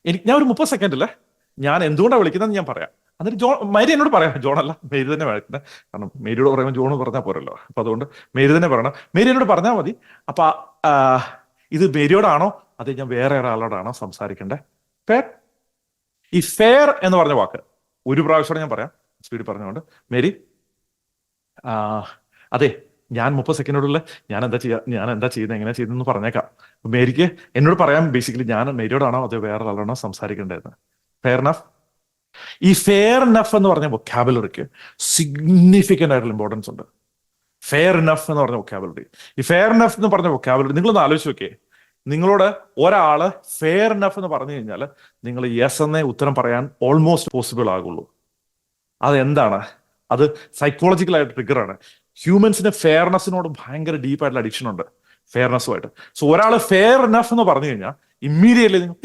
എനിക്ക് ഞാൻ ഒരു 30 സെക്കൻഡില് ഞാൻ എന്തുകൊണ്ടാണ് വിളിക്കുന്നത് ഞാൻ പറയാം. എന്നിട്ട് മേരി എന്നോട് പറയാം, ജോൺ അല്ല മേരി തന്നെ വിളിക്കുന്നത്. കാരണം മേരിയോട് പറയുമ്പോൾ ജോൺ പറഞ്ഞാൽ പോരല്ലോ, അപ്പൊ അതുകൊണ്ട് മേരി തന്നെ പറയണം. മേരി എന്നോട് പറഞ്ഞാൽ മതി. അപ്പൊ ഇത് മേരിയോടാണോ അത് ഞാൻ വേറെ ഒരാളോടാണോ സംസാരിക്കേണ്ടത്? ഫെയർ. ഈ ഫെയർ എന്ന് പറഞ്ഞ വാക്ക് ഒരു പ്രാവശ്യം ഞാൻ പറയാം, സ്പീഡിൽ പറഞ്ഞുകൊണ്ട്. മേരി അതെ ഞാൻ 30 സെക്കൻഡിനുള്ളിൽ ഞാൻ എന്താ ചെയ്യുന്നത് എങ്ങനെ ചെയ്യുന്നതെന്ന് പറഞ്ഞേക്കാം. മേരിക്ക് എന്നോട് പറയാം ബേസിക്കലി ഞാൻ മേരിയോടാണോ അതോ വേറെ ആളാണോ സംസാരിക്കേണ്ടതെന്ന്. ഫെയർ നഫ്. ഈ ഫെയർ നഫ് എന്ന് പറഞ്ഞ വൊക്കാബുലറിക്ക് സിഗ്നിഫിക്കന്റ് ആയിട്ടുള്ള ഇമ്പോർട്ടൻസ് ഉണ്ട്. ഫെയർ നഫ് എന്ന് പറഞ്ഞ വൊക്കാബുലറി, ഈ ഫെയർ നഫ് എന്ന് പറഞ്ഞ വൊക്കാബുലറി നിങ്ങളൊന്ന് ആലോചിച്ച് നോക്കിയേ. നിങ്ങളോട് ഒരാള് ഫെയർ നഫ് എന്ന് പറഞ്ഞു കഴിഞ്ഞാൽ നിങ്ങൾ യെസ് എന്നേ ഉത്തരം പറയാൻ ഓൾമോസ്റ്റ് പോസിബിൾ ആകുള്ളൂ. അതെന്താണ്? അത് സൈക്കോളജിക്കൽ ആയിട്ട് ട്രിഗറാണ്. ഹ്യൂമൻസിന് ഫെയർനെസ്സിനോട് ഭയങ്കര ഡീപ്പായിട്ടുള്ള അഡിക്ഷൻ ഉണ്ട്, ഫെയർനെസ്സുമായിട്ട്. സോ ഒരാൾ ഫെയർ നഫ് എന്ന് പറഞ്ഞു കഴിഞ്ഞാൽ ഇമ്മീഡിയറ്റ്ലി നിങ്ങൾ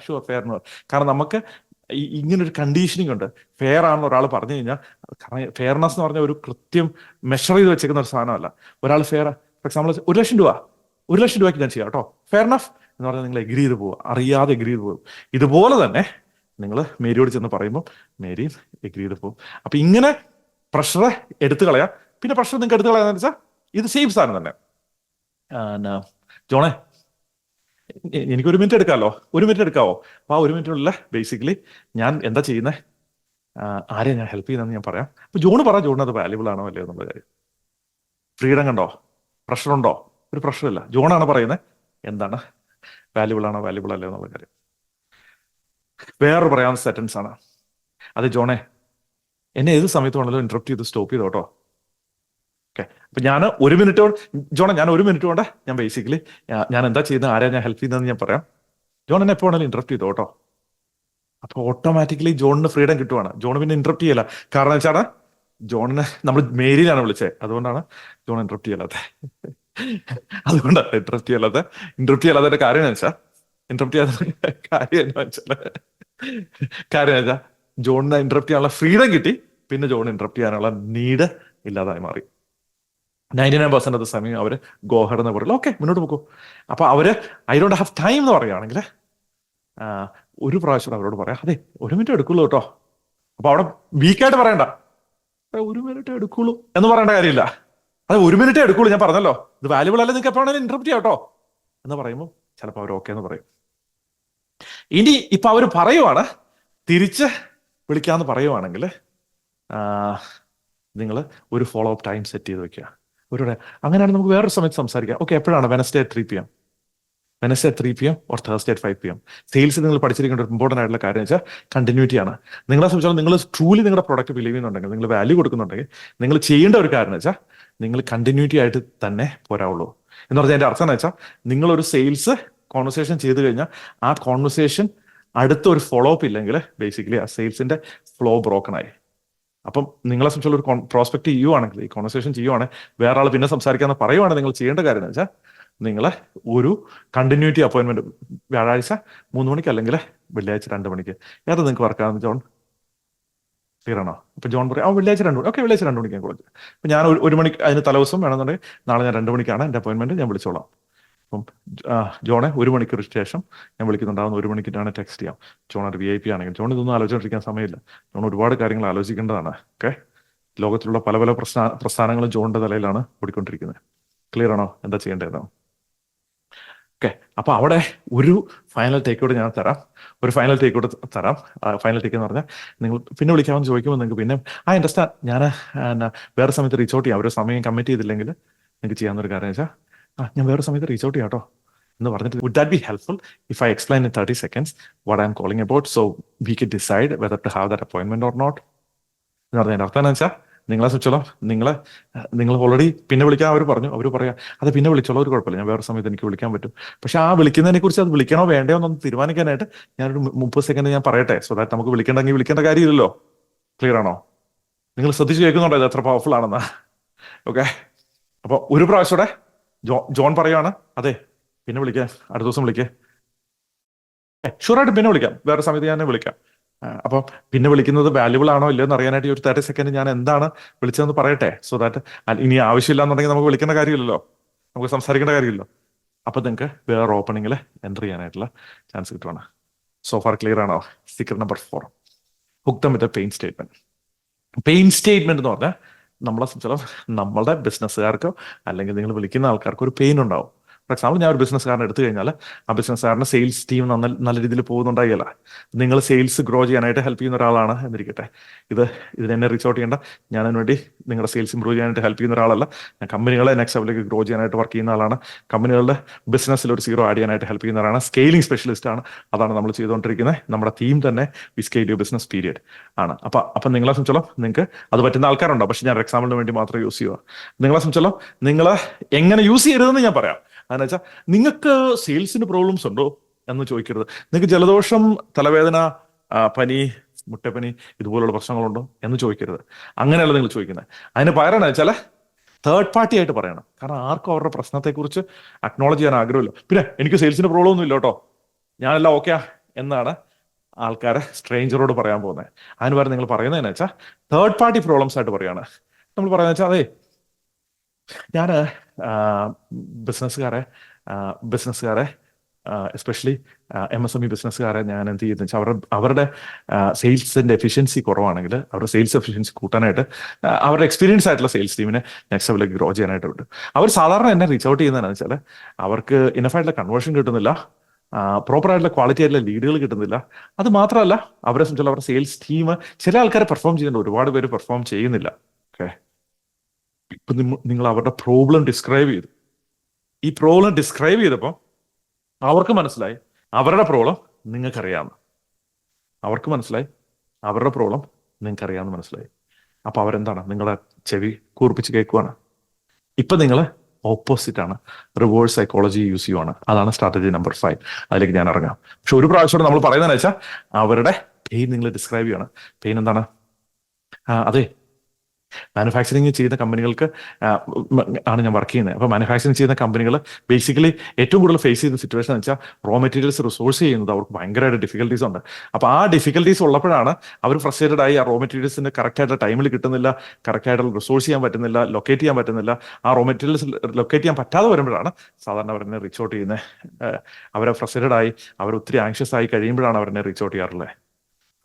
ഷുവർ ഫെയർ എന്ന് പറയും. കാരണം നമുക്ക് ഇങ്ങനൊരു കണ്ടീഷനിങ് ഉണ്ട്. ഫെയർ ആണെന്ന് ഒരാൾ പറഞ്ഞു കഴിഞ്ഞാൽ, കാരണം ഫെയർനെസ് എന്ന് പറഞ്ഞ ഒരു കൃത്യം മെഷർ ചെയ്ത് വെച്ചേക്കുന്ന ഒരു സാധനമല്ല. ഒരാൾ ഫെയർ, ഫോർ എക്സാമ്പിൾ 1 ലക്ഷം രൂപയ്ക്ക് ഞാൻ ചെയ്യാം കേട്ടോ, ഫെയർ നഫ് എന്ന് പറഞ്ഞാൽ നിങ്ങൾ എഗ്രി ചെയ്ത് പോവുക, അറിയാതെ എഗ്രി ചെയ്ത് പോകും. ഇതുപോലെ തന്നെ നിങ്ങൾ മേരിയോട് ചെന്ന് പറയുമ്പോൾ മേരിയും എഗ്രി ചെയ്ത് പോകും. അപ്പൊ ഇങ്ങനെ പ്രഷറെ എടുത്തു കളയാം. പിന്നെ പ്രഷർ നിങ്ങൾക്ക് എടുത്തു കളയാന്ന് വെച്ചാൽ ഇത് സെയിം സാധനം തന്നെ. ജോണേ എനിക്ക് 1 മിനിറ്റ് എടുക്കാമല്ലോ, 1 മിനിറ്റ് എടുക്കാവോ? അപ്പൊ ആ 1 മിനിറ്റിനുള്ള ബേസിക്കലി ഞാൻ എന്താ ചെയ്യുന്നത്, ആരെയാണ് ഞാൻ ഹെൽപ്പ് ചെയ്യുന്നതെന്ന് ഞാൻ പറയാം. അപ്പൊ ജോണ് പറ, ജോണിന് അത് വാല്യുബിൾ ആണോ അല്ലയോ എന്നുള്ള കാര്യം. ഫ്രീഡം കണ്ടോ? പ്രഷർ ഉണ്ടോ? ഒരു പ്രഷറില്ല. ജോണാണ് പറയുന്നത് എന്താണ് വാല്യുബിൾ ആണോ വാല്യുബിൾ അല്ലയോ എന്നുള്ള കാര്യം. വേറൊരു പറയാവുന്ന സെന്റൻസ് ആണ് അത്, ജോണേ എന്നെ ഏത് സമയത്ത് വേണമെങ്കിലും ഇന്ററപ്റ്റ് ചെയ്ത് സ്റ്റോപ്പ് ചെയ്തോ കേട്ടോ. ഓക്കെ, അപ്പൊ ഞാൻ 1 മിനിറ്റ് കൊണ്ട് ജോണെ ഞാൻ 1 മിനിറ്റ് കൊണ്ട് ഞാൻ ബേസിക്കലി ഞാൻ എന്താ ചെയ്യുന്നത്, ആരെയാണ് ഞാൻ ഹെൽപ്പ് ചെയ്യുന്നതെന്ന് ഞാൻ പറയാം. ജോൺ എന്നെ എപ്പോൾ വേണമെങ്കിലും ഇന്ററപ്റ്റ് ചെയ്തോ കേട്ടോ. അപ്പൊ ഓട്ടോമാറ്റിക്കലി ജോണിന് ഫ്രീഡം കിട്ടുവാണ്. ജോൺ പിന്നെ ഇന്ററപ്റ്റ് ചെയ്യല. കാരണം വെച്ചാണ് ജോണിനെ നമ്മൾ മേരിയിലാണ് വിളിച്ചത്, അതുകൊണ്ടാണ് ജോൺ ഇന്ററപ്റ്റ് ചെയ്യലാത്ത. അതുകൊണ്ടാണ് ഇന്ററപ്റ്റ് ചെയ്യാതെ കാര്യം എന്ന് വെച്ചാൽ ജോണിനെ ഇന്ററപ്റ്റ് ചെയ്യാനുള്ള ഫ്രീഡം കിട്ടി. പിന്നെ ജോൺ ഇന്ററപ്റ്റ് ചെയ്യാനുള്ള നീഡ് ഇല്ലാതായി മാറി. 99% ഓഫ് ദ സമയം അവര് ഗോഹർ എന്ന് പറയില്ല, ഓക്കെ മുന്നോട്ട് പോകും. അപ്പൊ അവര് ഐ ഡോണ്ട് ഹാവ് ടൈം എന്ന് പറയുകയാണെങ്കിൽ ഒരു പ്രാവശ്യം അവരോട് പറയാം, അതെ 1 മിനിറ്റ് എടുക്കുള്ളൂ കേട്ടോ. അപ്പൊ അവിടെ വീക്കായിട്ട് പറയണ്ട, 1 മിനിറ്റ് എടുക്കുള്ളൂ എന്ന് പറയേണ്ട കാര്യമില്ല. അത് 1 മിനിറ്റ് എടുക്കുള്ളൂ, ഞാൻ പറഞ്ഞല്ലോ ഇത് വാല്യുബിൾ അല്ല, നിങ്ങൾക്ക് എപ്പോഴാണെങ്കിലും ഇന്ററപ്റ്റ് ചെയ്യാം കേട്ടോ എന്ന് പറയുമ്പോൾ ചിലപ്പോൾ അവർ ഓക്കെ എന്ന് പറയും. ഇനി ഇപ്പൊ അവർ പറയുവാണ് തിരിച്ച് വിളിക്കാന്ന് പറയുവാണെങ്കിൽ നിങ്ങൾ ഒരു ഫോളോ അപ്പ് ടൈം സെറ്റ് ചെയ്ത് വെക്കുക. അങ്ങനെയാണെങ്കിൽ നമുക്ക് വേറൊരു സമയത്ത് സംസാരിക്കാം. ഓക്കെ, എപ്പോഴാണ്? Wednesday 3 PM, Wednesday 3 PM or Thursday 5 PM. സെയിൽസിൽ നിങ്ങൾ പഠിച്ചിരിക്കേണ്ട ഒരു ഇമ്പോർട്ടൻ്റ് ആയിട്ടുള്ള കാര്യം വെച്ചാൽ കണ്ടിന്യൂറ്റി ആണ്. നിങ്ങളെ സംബന്ധിച്ചോളം നിങ്ങൾ ട്രൂലി നിങ്ങളുടെ പ്രൊഡക്റ്റ് ബിലീവ് ചെയ്യുന്നുണ്ടെങ്കിൽ, നിങ്ങൾ വാല്യൂ കൊടുക്കുന്നുണ്ടെങ്കിൽ, നിങ്ങൾ ചെയ്യേണ്ട ഒരു കാര്യം വെച്ചാൽ നിങ്ങൾ കണ്ടിന്യൂറ്റി ആയിട്ട് തന്നെ പോരാവുള്ളൂ. എന്ന് പറഞ്ഞാൽ എൻ്റെ അർത്ഥം എന്ന് വെച്ചാൽ നിങ്ങളൊരു സെയിൽസ് കോൺവെർസേഷൻ ചെയ്ത് കഴിഞ്ഞാൽ ആ കോൺവെർസേഷൻ അടുത്ത ഒരു ഫോളോ അപ്പ് ഇല്ലെങ്കിൽ ബേസിക്കലി ആ സെയിൽസിന്റെ ഫ്ലോ ബ്രോക്കൺ ആയി. അപ്പം നിങ്ങളെ സംബന്ധിച്ചുള്ള ഒരു പ്രോസ്പെക്ട് ചെയ്യുവാണെങ്കിൽ, ഈ കോൺവെർസേഷൻ ചെയ്യുവാണെങ്കിൽ, വേറെ ആൾ പിന്നെ സംസാരിക്കാന്ന് പറയുവാണെങ്കിൽ നിങ്ങൾ ചെയ്യേണ്ട കാര്യം എന്ന് വെച്ചാൽ നിങ്ങളെ ഒരു കണ്ടിന്യൂറ്റി അപ്പോയിന്റ്മെന്റ് വ്യാഴാഴ്ച 3 മണിക്ക് അല്ലെങ്കിൽ വെള്ളിയാഴ്ച 2 മണിക്ക് ഏത് നിങ്ങൾക്ക് വർക്കാണെന്ന് ജോൺ ക്ലിയർ ആണോ? അപ്പൊ ജോൺ പറയും വെള്ളിയാഴ്ച 2 മണി, ഓക്കെ വെള്ളിയാഴ്ച 2 മണിക്ക് ഞാൻ കോളേജ്. അപ്പൊ ഞാൻ 1 മണിക്ക് അതിന് തലേദിവസം വേണമെന്നുണ്ടെങ്കിൽ നാളെ ഞാൻ 2 മണിക്കാണ് എൻ്റെ അപ്പോയിന്റ്മെന്റ്, ഞാൻ വിളിച്ചോളാം. അപ്പം ജോണെ 1 മണിക്കൂർ ശേഷം ഞാൻ വിളിക്കുന്നുണ്ടാവുന്ന 1 മണിക്കിട്ടാണ് ടെക്സ്റ്റ് ചെയ്യാം. ജോൺ ഒരു VIP ആണെങ്കിൽ ജോൺ ഇതൊന്നും ആലോചിച്ചിരിക്കാൻ സമയമില്ല. ജോൺ ഒരുപാട് കാര്യങ്ങൾ ആലോചിക്കേണ്ടതാണ്. ഓക്കെ, ലോകത്തിലുള്ള പല പല പ്രസ്ഥാനങ്ങളും ജോണിന്റെ തലയിലാണ് ഓടിക്കൊണ്ടിരിക്കുന്നത്. ക്ലിയർ ആണോ എന്താ ചെയ്യേണ്ടതെന്ന്? ഓക്കെ, അപ്പൊ അവിടെ ഒരു ഫൈനൽ ടേക്കോട് ഞാൻ തരാം. ഫൈനൽ ടേക്ക് എന്ന് പറഞ്ഞാൽ നിങ്ങൾ പിന്നെ വിളിക്കാമെന്ന് ചോദിക്കുമ്പോൾ നിങ്ങൾക്ക് പിന്നെ അണ്ടർസ്റ്റാൻഡ് ഞാൻ വേറെ സമയത്ത് റീച്ച് ഔട്ട് ചെയ്യാം. ഒരു സമയം കമ്മിറ്റ് ചെയ്തില്ലെങ്കിൽ നിങ്ങൾക്ക് ചെയ്യാവുന്ന ഒരു കാര്യം വെച്ചാൽ ഞാൻ വേറെ സമയത്ത് റീച്ച് ഔട്ട് ചെയ്യാം കേട്ടോ എന്ന് പറഞ്ഞിട്ട്, would that be helpful if I explain in 30 seconds what I am calling about so we can decide whether to have that appointment or not എന്ന് പറഞ്ഞതിന്റെ അർത്ഥം എന്ന് വെച്ചാൽ നിങ്ങളെ സംബന്ധിച്ചോളം നിങ്ങൾ ഓൾറെഡി പിന്നെ വിളിക്കാൻ അവർ പറയാം അത് പിന്നെ വിളിച്ചോളൂ, ഒരു കുഴപ്പമില്ല, ഞാൻ വേറെ സമയത്ത് എനിക്ക് വിളിക്കാൻ പറ്റും. പക്ഷെ ആ വിളിക്കുന്നതിനെ കുറിച്ച് അത് വിളിക്കണോ വേണ്ടയോ എന്നൊന്ന് തീരുമാനിക്കാനായിട്ട് ഞാനൊരു 30 സെക്കൻഡ് ഞാൻ പറയട്ടെ, സോ ദാറ്റ് നമുക്ക് വിളിക്കേണ്ടെങ്കിൽ വിളിക്കേണ്ട കാര്യമില്ലല്ലോ. ക്ലിയർ ആണോ? നിങ്ങൾ ശ്രദ്ധിച്ച് കേൾക്കുന്നുണ്ടോ ഇത് എത്ര പവർഫുൾ ആണെന്ന്? ഓക്കെ, അപ്പൊ ഒരു പ്രാവശ്യം ജോൺ പറയുവാണ് അതെ പിന്നെ വിളിക്കാം, അടുത്ത ദിവസം വിളിക്കേ, ഷുവറായിട്ട് പിന്നെ വിളിക്കാം, വേറെ സമയത്ത് ഞാൻ വിളിക്കാം. അപ്പം പിന്നെ വിളിക്കുന്നത് വാല്യുബിൾ ആണോ ഇല്ലയോ എന്ന് അറിയാനായിട്ട് ഈ ഒരു 30 സെക്കൻഡ് ഞാൻ എന്താണ് വിളിച്ചതെന്ന് പറയട്ടെ. സോ ദാറ്റ് ഇനി ആവശ്യമില്ല എന്നുണ്ടെങ്കിൽ നമുക്ക് വിളിക്കേണ്ട കാര്യമില്ലല്ലോ, നമുക്ക് സംസാരിക്കേണ്ട കാര്യമില്ലല്ലോ. അപ്പൊ നിങ്ങൾക്ക് വേറെ ഓപ്പണിങ്ങിൽ എൻ്റർ ചെയ്യാനായിട്ടുള്ള ചാൻസ് കിട്ടുവാണ്. സോ ഫാർ ക്ലിയർ ആണോ? സീക്രട്ട് നമ്പർ 4, ഹുക്ക് ദം വിത്ത് പെയിൻ സ്റ്റേറ്റ്മെന്റ്. പെയിൻ സ്റ്റേറ്റ്മെന്റ് എന്ന് പറഞ്ഞാൽ നമ്മളെ സംബന്ധിച്ചിടത്തോളം നമ്മളുടെ ബിസിനസ്സുകാർക്കോ അല്ലെങ്കിൽ നിങ്ങൾ വിളിക്കുന്ന ആൾക്കാർക്കോ ഒരു പെയിൻ ഉണ്ടാവും. ഫോർ എക്സാമ്പിൾ, ഞാൻ ഒരു ബിസിനസ്സുകാരനെ എടുത്തു കഴിഞ്ഞാൽ ആ ബിസിനസ്സുകാരൻ്റെ സെയിൽസ് ടീം നല്ല രീതിയിൽ പോകുന്നുണ്ടായില്ല. നിങ്ങൾ സെയിൽസ് ഗ്രോ ചെയ്യാനായിട്ട് ഹെൽപ്പ് ചെയ്യുന്ന ഒരാളാണ് എന്നിരിക്കട്ടെ. ഇതിനെന്നെ റീച്ച് ഔട്ട് ചെയ്യേണ്ട, ഞാൻ അതിനുവേണ്ടി നിങ്ങളുടെ സെയിൽസ് ഇമ്പ്രൂവ് ചെയ്യാനായിട്ട് ഹെൽപ്പ് ചെയ്യുന്ന ഒരാളല്ല. ഞാൻ കമ്പനികളെ നെക്സ്റ്റ് ലെവലിലേക്ക് ഗ്രോ ചെയ്യാനായിട്ട് വർക്ക് ചെയ്യുന്ന ആളാണ്. കമ്പനികളുടെ ബിസിനസ്സിൽ ഒരു സീറോ ആഡ് ചെയ്യാനായിട്ട് ഹെൽപ്പ് ചെയ്യുന്ന ആളാണ്. സ്കെയിലിംഗ് സ്പെഷ്യലിസ്റ്റ് ആണ്. അതാണ് നമ്മൾ ചെയ്തുകൊണ്ടിരിക്കുന്നത്. നമ്മുടെ തീം തന്നെ we scale your business period ആണ്. അപ്പം നിങ്ങളെ സംബന്ധിച്ചോളം നിങ്ങൾക്ക് അത് പറ്റുന്ന ആൾക്കാരുണ്ടോ? പക്ഷെ ഞാൻ എക്സാമ്പിളിന് വേണ്ടി മാത്രം യൂസ് ചെയ്യുക. നിങ്ങളെ സംബന്ധിച്ചോളം നിങ്ങൾ എങ്ങനെ യൂസ് ചെയ്യരുതെന്ന് ഞാൻ പറയാം. അതെന്ന് വെച്ചാൽ, നിങ്ങൾക്ക് സെയിൽസിന് പ്രോബ്ലംസ് ഉണ്ടോ എന്ന് ചോദിക്കരുത്. നിങ്ങൾക്ക് ജലദോഷം, തലവേദന, പനി, മുട്ടപ്പനി ഇതുപോലുള്ള പ്രശ്നങ്ങളുണ്ടോ എന്ന് ചോദിക്കരുത്. അങ്ങനെയല്ല നിങ്ങൾ ചോദിക്കുന്നത്. അതിന് പകരം വെച്ചാൽ തേർഡ് പാർട്ടി ആയിട്ട് പറയണം. കാരണം ആർക്കും അവരുടെ പ്രശ്നത്തെക്കുറിച്ച് അക്നോളജ് ചെയ്യാൻ ആഗ്രഹമില്ല. പിന്നെ എനിക്ക് സെയിൽസിന് പ്രോബ്ലം ഒന്നും ഇല്ല കേട്ടോ, ഞാനെല്ലാം ഓക്കെയാ എന്നാണ് ആൾക്കാരെ സ്ട്രേഞ്ചറോട് പറയാൻ പോകുന്നത്. അതിന് പകരം നിങ്ങൾ പറയുന്നതെന്ന് വെച്ചാൽ തേർഡ് പാർട്ടി പ്രോബ്ലംസ് ആയിട്ട് പറയാണ്. നമ്മൾ പറയുന്നത് വെച്ചാൽ, അതെ ഞാൻ ബിസിനസ്സുകാരെ എസ്പെഷ്യലി MSME ബിസിനസ്സുകാരെ ഞാൻ എന്ത് ചെയ്യുന്നത് വെച്ചാൽ, അവരുടെ സെയിൽസിന്റെ എഫിഷ്യൻസി കുറവാണെങ്കിൽ അവരുടെ സെയിൽസ് എഫിഷ്യൻസി കൂട്ടാനായിട്ട് അവരുടെ എക്സ്പീരിയൻസ് ആയിട്ടുള്ള സെയിൽസ് ടീമിനെ നെക്സ്റ്റ് ലെവലിലേക്ക് ഗ്രോ ചെയ്യാനായിട്ട് വിട്ടു. അവർ സാധാരണ എന്നെ റീച്ച് ഔട്ട് ചെയ്യുന്നതെന്ന് വെച്ചാൽ, അവർക്ക് ഇനഫായിട്ടുള്ള കൺവേർഷൻ കിട്ടുന്നില്ല, പ്രോപ്പർ ആയിട്ടുള്ള ക്വാളിറ്റി ആയിട്ടുള്ള ലീഡുകൾ കിട്ടുന്നില്ല. അത് മാത്രമല്ല, അവരെ സംബന്ധിച്ചുള്ള അവരുടെ സെയിൽസ് ടീം ചില ആൾക്കാരെ പെർഫോം ചെയ്യുന്നുണ്ട്, ഒരുപാട് പേര് പെർഫോം ചെയ്യുന്നില്ല. ഓക്കെ, ഇപ്പൊ നിങ്ങൾ അവരുടെ പ്രോബ്ലം ഡിസ്ക്രൈബ് ചെയ്തു. ഈ പ്രോബ്ലം ഡിസ്ക്രൈബ് ചെയ്തപ്പോൾ അവർക്ക് മനസ്സിലായി അവരുടെ പ്രോബ്ലം നിങ്ങൾക്കറിയാമെന്ന്. അവർക്ക് മനസ്സിലായി അവരുടെ പ്രോബ്ലം നിങ്ങൾക്കറിയാമെന്ന് മനസ്സിലായി. അപ്പൊ അവരെന്താണ്, നിങ്ങളെ ചെവി കൂർപ്പിച്ച് കേൾക്കുവാണ്. ഇപ്പൊ നിങ്ങൾ ഓപ്പോസിറ്റ് ആണ്, റിവേഴ്സ് സൈക്കോളജി യൂസ് ചെയ്യുവാണ്. അതാണ് സ്ട്രാറ്റജി നമ്പർ 5. അതിലേക്ക് ഞാൻ ഇറങ്ങാം. പക്ഷെ ഒരു പ്രാവശ്യം നമ്മൾ പറയുന്നതെന്ന് വെച്ചാൽ, അവരുടെ പെയിൻ നിങ്ങൾ ഡിസ്ക്രൈബ് ചെയ്യണം. പെയിൻ എന്താണ്? അതെ, മാനുഫാക്ചറിങ് ചെയ്യുന്ന കമ്പനികൾക്ക് ആണ് ഞാൻ വർക്ക് ചെയ്യുന്നത്. അപ്പോൾ മാനുഫാക്ചറിങ് ചെയ്യുന്ന കമ്പനികൾ ബേസിക്കലി ഏറ്റവും കൂടുതൽ ഫേസ് ചെയ്യുന്ന സിറ്റുവേഷൻ എന്ന് വെച്ചാൽ, റോ മെറ്റീരിയൽസ് റിസോഴ്സ് ചെയ്യുന്നത് അവർക്ക് ഭയങ്കരമായിട്ട് ഡിഫിക്കൽട്ടീസ് ഉണ്ട്. അപ്പോൾ ആ ഡിഫിക്കൽട്ടീസ് ഉള്ളപ്പോഴാണ് അവർ ഫ്രസ്ട്രേറ്റഡ് ആയി. ആ റോ മെറ്റീരിയൽസിന് കറക്റ്റായിട്ട് ടൈമിൽ കിട്ടുന്നില്ല, കറക്റ്റായിട്ടുള്ള റിസോഴ്സ് ചെയ്യാൻ പറ്റുന്നില്ല, ലൊക്കേറ്റ് ചെയ്യാൻ പറ്റുന്നില്ല. ആ റോ മെറ്റീരിയൽസ് ലൊക്കേറ്റ് ചെയ്യാൻ പറ്റാതെ വരുമ്പോഴാണ് സാധാരണ അവരെന്നെ റീച്ച് ഔട്ട് ചെയ്യുന്നത്. അവരെ ഫ്രസ്ട്രേറ്റഡ് ആയി, അവർ ഒത്തിരി ആങ്ഷ്യസ് ആയി കഴിയുമ്പോഴാണ് അവരെന്നെ റീച്ച് ഔട്ട് ചെയ്യാറുള്ളത്.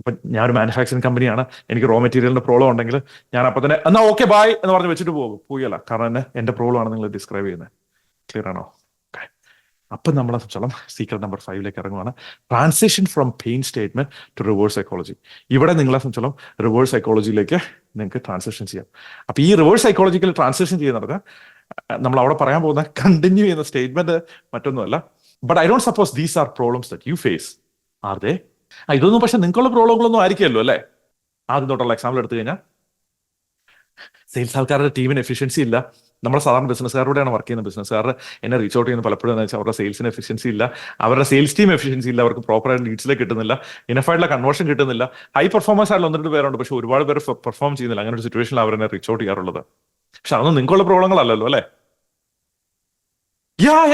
അപ്പൊ ഞാനൊരു മാനുഫാക്ചറിങ് കമ്പനിയാണ്, എനിക്ക് റോ മെറ്റീരിയലിന്റെ പ്രോബ്ലം ഉണ്ടെങ്കിൽ ഞാൻ അപ്പൊ തന്നെ എന്നാ ഓക്കെ ബായ് എന്ന് പറഞ്ഞ് വെച്ചിട്ട് പോയല്ല. കാരണം തന്നെ എന്റെ പ്രോബ്ലം ആണ് നിങ്ങൾ ഡിസ്ക്രൈബ് ചെയ്യുന്നത്. ക്ലിയർ ആണോ? അപ്പൊ നമ്മളെ സംബന്ധിച്ചോളം സീക്രട്ട് നമ്പർ 5ലേക്ക് ഇറങ്ങുവാണ്. Transition from pain statement to reverse psychology. ഇവിടെ നിങ്ങളെ സംബന്ധിച്ചോളം റിവേഴ്സ് സൈക്കോളജിയിലേക്ക് നിങ്ങൾക്ക് ട്രാൻസിഷൻ ചെയ്യാം. അപ്പൊ ഈ റിവേഴ്സ് സൈക്കോളജിക്കൽ ട്രാൻസിഷൻ ചെയ്യുന്നത് നമ്മൾ അവിടെ പറയാൻ പോകുന്ന കണ്ടിന്യൂ ചെയ്യുന്ന സ്റ്റേറ്റ്മെന്റ് മറ്റൊന്നുമല്ല, but I don't suppose these are problems that you face, are they? ഇതൊന്നും പക്ഷെ നിങ്ങൾക്കുള്ള പ്രോബ്ലങ്ങളൊന്നും ആയിരിക്കുമല്ലോ അല്ലേ? ആദ്യം തൊട്ടുള്ള എക്സാമ്പിൾ എടുത്തു കഴിഞ്ഞാൽ, സെയിൽസ് ആൾക്കാരുടെ ടീമിന് എഫിഷ്യൻസി ഇല്ല. നമ്മുടെ സാധാരണ ബിസിനസ്സുകാരോടെയാണ് വർക്ക് ചെയ്യുന്ന. ബിസിനസ്സുകാർ എന്നെ റീച്ച് ഔട്ട് ചെയ്യുന്ന പലപ്പോഴും എന്ന് വെച്ചാൽ, അവരുടെ സെയിൽസിന് എഫിഷ്യൻസി ഇല്ല, അവരുടെ സെയിൽസ് ടീം എഫിഷ്യൻസി ഇല്ല, അവർക്ക് പ്രോപ്പറായിട്ട് ലീഡ്സിലേക്ക് കിട്ടുന്നില്ല, ഇനഫായിട്ടുള്ള കൺവേർഷൻ കിട്ടുന്നില്ല. ഹൈ പെർഫോമൻസ് ആയിട്ടുള്ള 1-2 പേരുണ്ട്, പക്ഷെ ഒരുപാട് പേര് പെർഫോം ചെയ്യുന്നില്ല. അങ്ങനെ ഒരു സിറ്റുവേഷനിൽ അവരെന്നെ റീച്ച് ഔട്ട് ചെയ്യാറുള്ളത്. പക്ഷെ അതൊന്നും നിങ്ങൾക്കുള്ള പ്രോബ്ലങ്ങളല്ലല്ലോ അല്ലേ?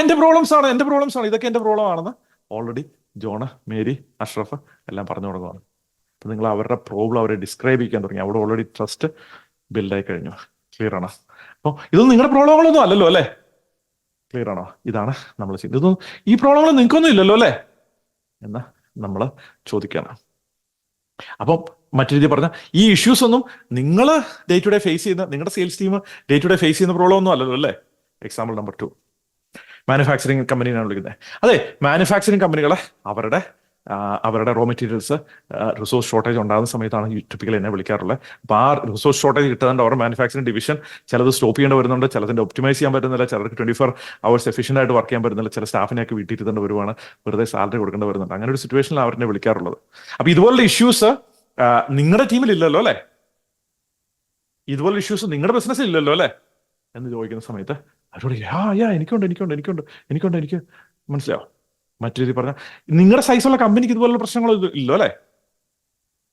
എന്റെ പ്രോബ്ലംസ് ആണ്, ഇതൊക്കെ എന്റെ പ്രോബ്ലം ആണെന്ന് ഓൾറെഡി ജോണ്, മേരി, അഷ്റഫ് എല്ലാം പറഞ്ഞു തുടങ്ങുവാണ്. അപ്പൊ നിങ്ങൾ അവരുടെ പ്രോബ്ലം അവരെ ഡിസ്ക്രൈബ് ചെയ്യാൻ തുടങ്ങി. അവിടെ ഓൾറെഡി ട്രസ്റ്റ് ബിൽഡായി കഴിഞ്ഞു. ക്ലിയർ ആണോ? അപ്പോൾ ഇതൊന്നും നിങ്ങളുടെ പ്രോബ്ലങ്ങളൊന്നും അല്ലല്ലോ അല്ലേ? ക്ലിയർ ആണോ? ഇതാണ് നമ്മൾ ചെയ്യുന്നത്. ഇതൊന്നും ഈ പ്രോബ്ലങ്ങൾ നിങ്ങൾക്കൊന്നും ഇല്ലല്ലോ അല്ലേ എന്ന് നമ്മൾ ചോദിക്കണം. അപ്പം മറ്റു രീതി പറഞ്ഞാൽ, ഈ ഇഷ്യൂസ് ഒന്നും നിങ്ങൾ ഡേ ടു ഡേ ഫേസ് ചെയ്യുന്ന, നിങ്ങളുടെ sales team day to day face ചെയ്യുന്ന പ്രോബ്ലം ഒന്നും അല്ലല്ലോ അല്ലേ? എക്സാമ്പിൾ നമ്പർ 2, മാനുഫാക്ചറിങ് കമ്പനിയാണ് വിളിക്കുന്നത്. അതെ, മാനുഫാക്ചറിങ് കമ്പനികളെ അവരുടെ റോ മെറ്റീരിയൽസ് റിസോഴ്സ് ഷോർട്ടേജ് ഉണ്ടാകുന്ന സമയത്താണ് ടിപ്പിക്കൽ എന്നെ വിളിക്കാറുള്ളത്. അപ്പോൾ ആ റിസോഴ്സ് ഷോർട്ടേജ് കിട്ടുന്നുണ്ട്, അവരുടെ മാനുഫാക്ചറിങ് ഡിവിഷൻ ചിലത് സ്റ്റോപ്പ് ചെയ്യേണ്ടി വരുന്നുണ്ട്, ചിലതിൻ്റെ ഒപ്റ്റിമൈസ് ചെയ്യാൻ പറ്റുന്നില്ല, ചിലർക്ക് 24 hours എഫിഷ്യൻ്റ് ആയിട്ട് വർക്ക് ചെയ്യാൻ പറ്റുന്നില്ല, ചില സ്റ്റാഫിനെയൊക്കെ വീട്ടിൽ ഇരുത്തേണ്ടി വരുവാണ്, വെറുതെ സാലറി കൊടുക്കേണ്ടി വരുന്നുണ്ട്. അങ്ങനെ ഒരു സിറ്റുവേഷനിൽ അവരെന്നെ വിളിക്കാറുള്ളത്. അപ്പോൾ ഇതുപോലുള്ള ഇഷ്യൂസ് നിങ്ങളുടെ ടീമിൽ ഇല്ലല്ലോ അല്ലേ? ഇതുപോലുള്ള ഇഷ്യൂസ് നിങ്ങളുടെ ബിസിനസ്സിൽ ഇല്ലല്ലോ അല്ലേ എന്ന് ചോദിക്കുന്ന സമയത്ത് അവരോട് എനിക്ക് മനസ്സിലാവും. മറ്റു രീതി പറഞ്ഞാൽ, നിങ്ങളുടെ സൈസുള്ള കമ്പനിക്ക് ഇതുപോലുള്ള പ്രശ്നങ്ങൾ ഇല്ലോ അല്ലേ?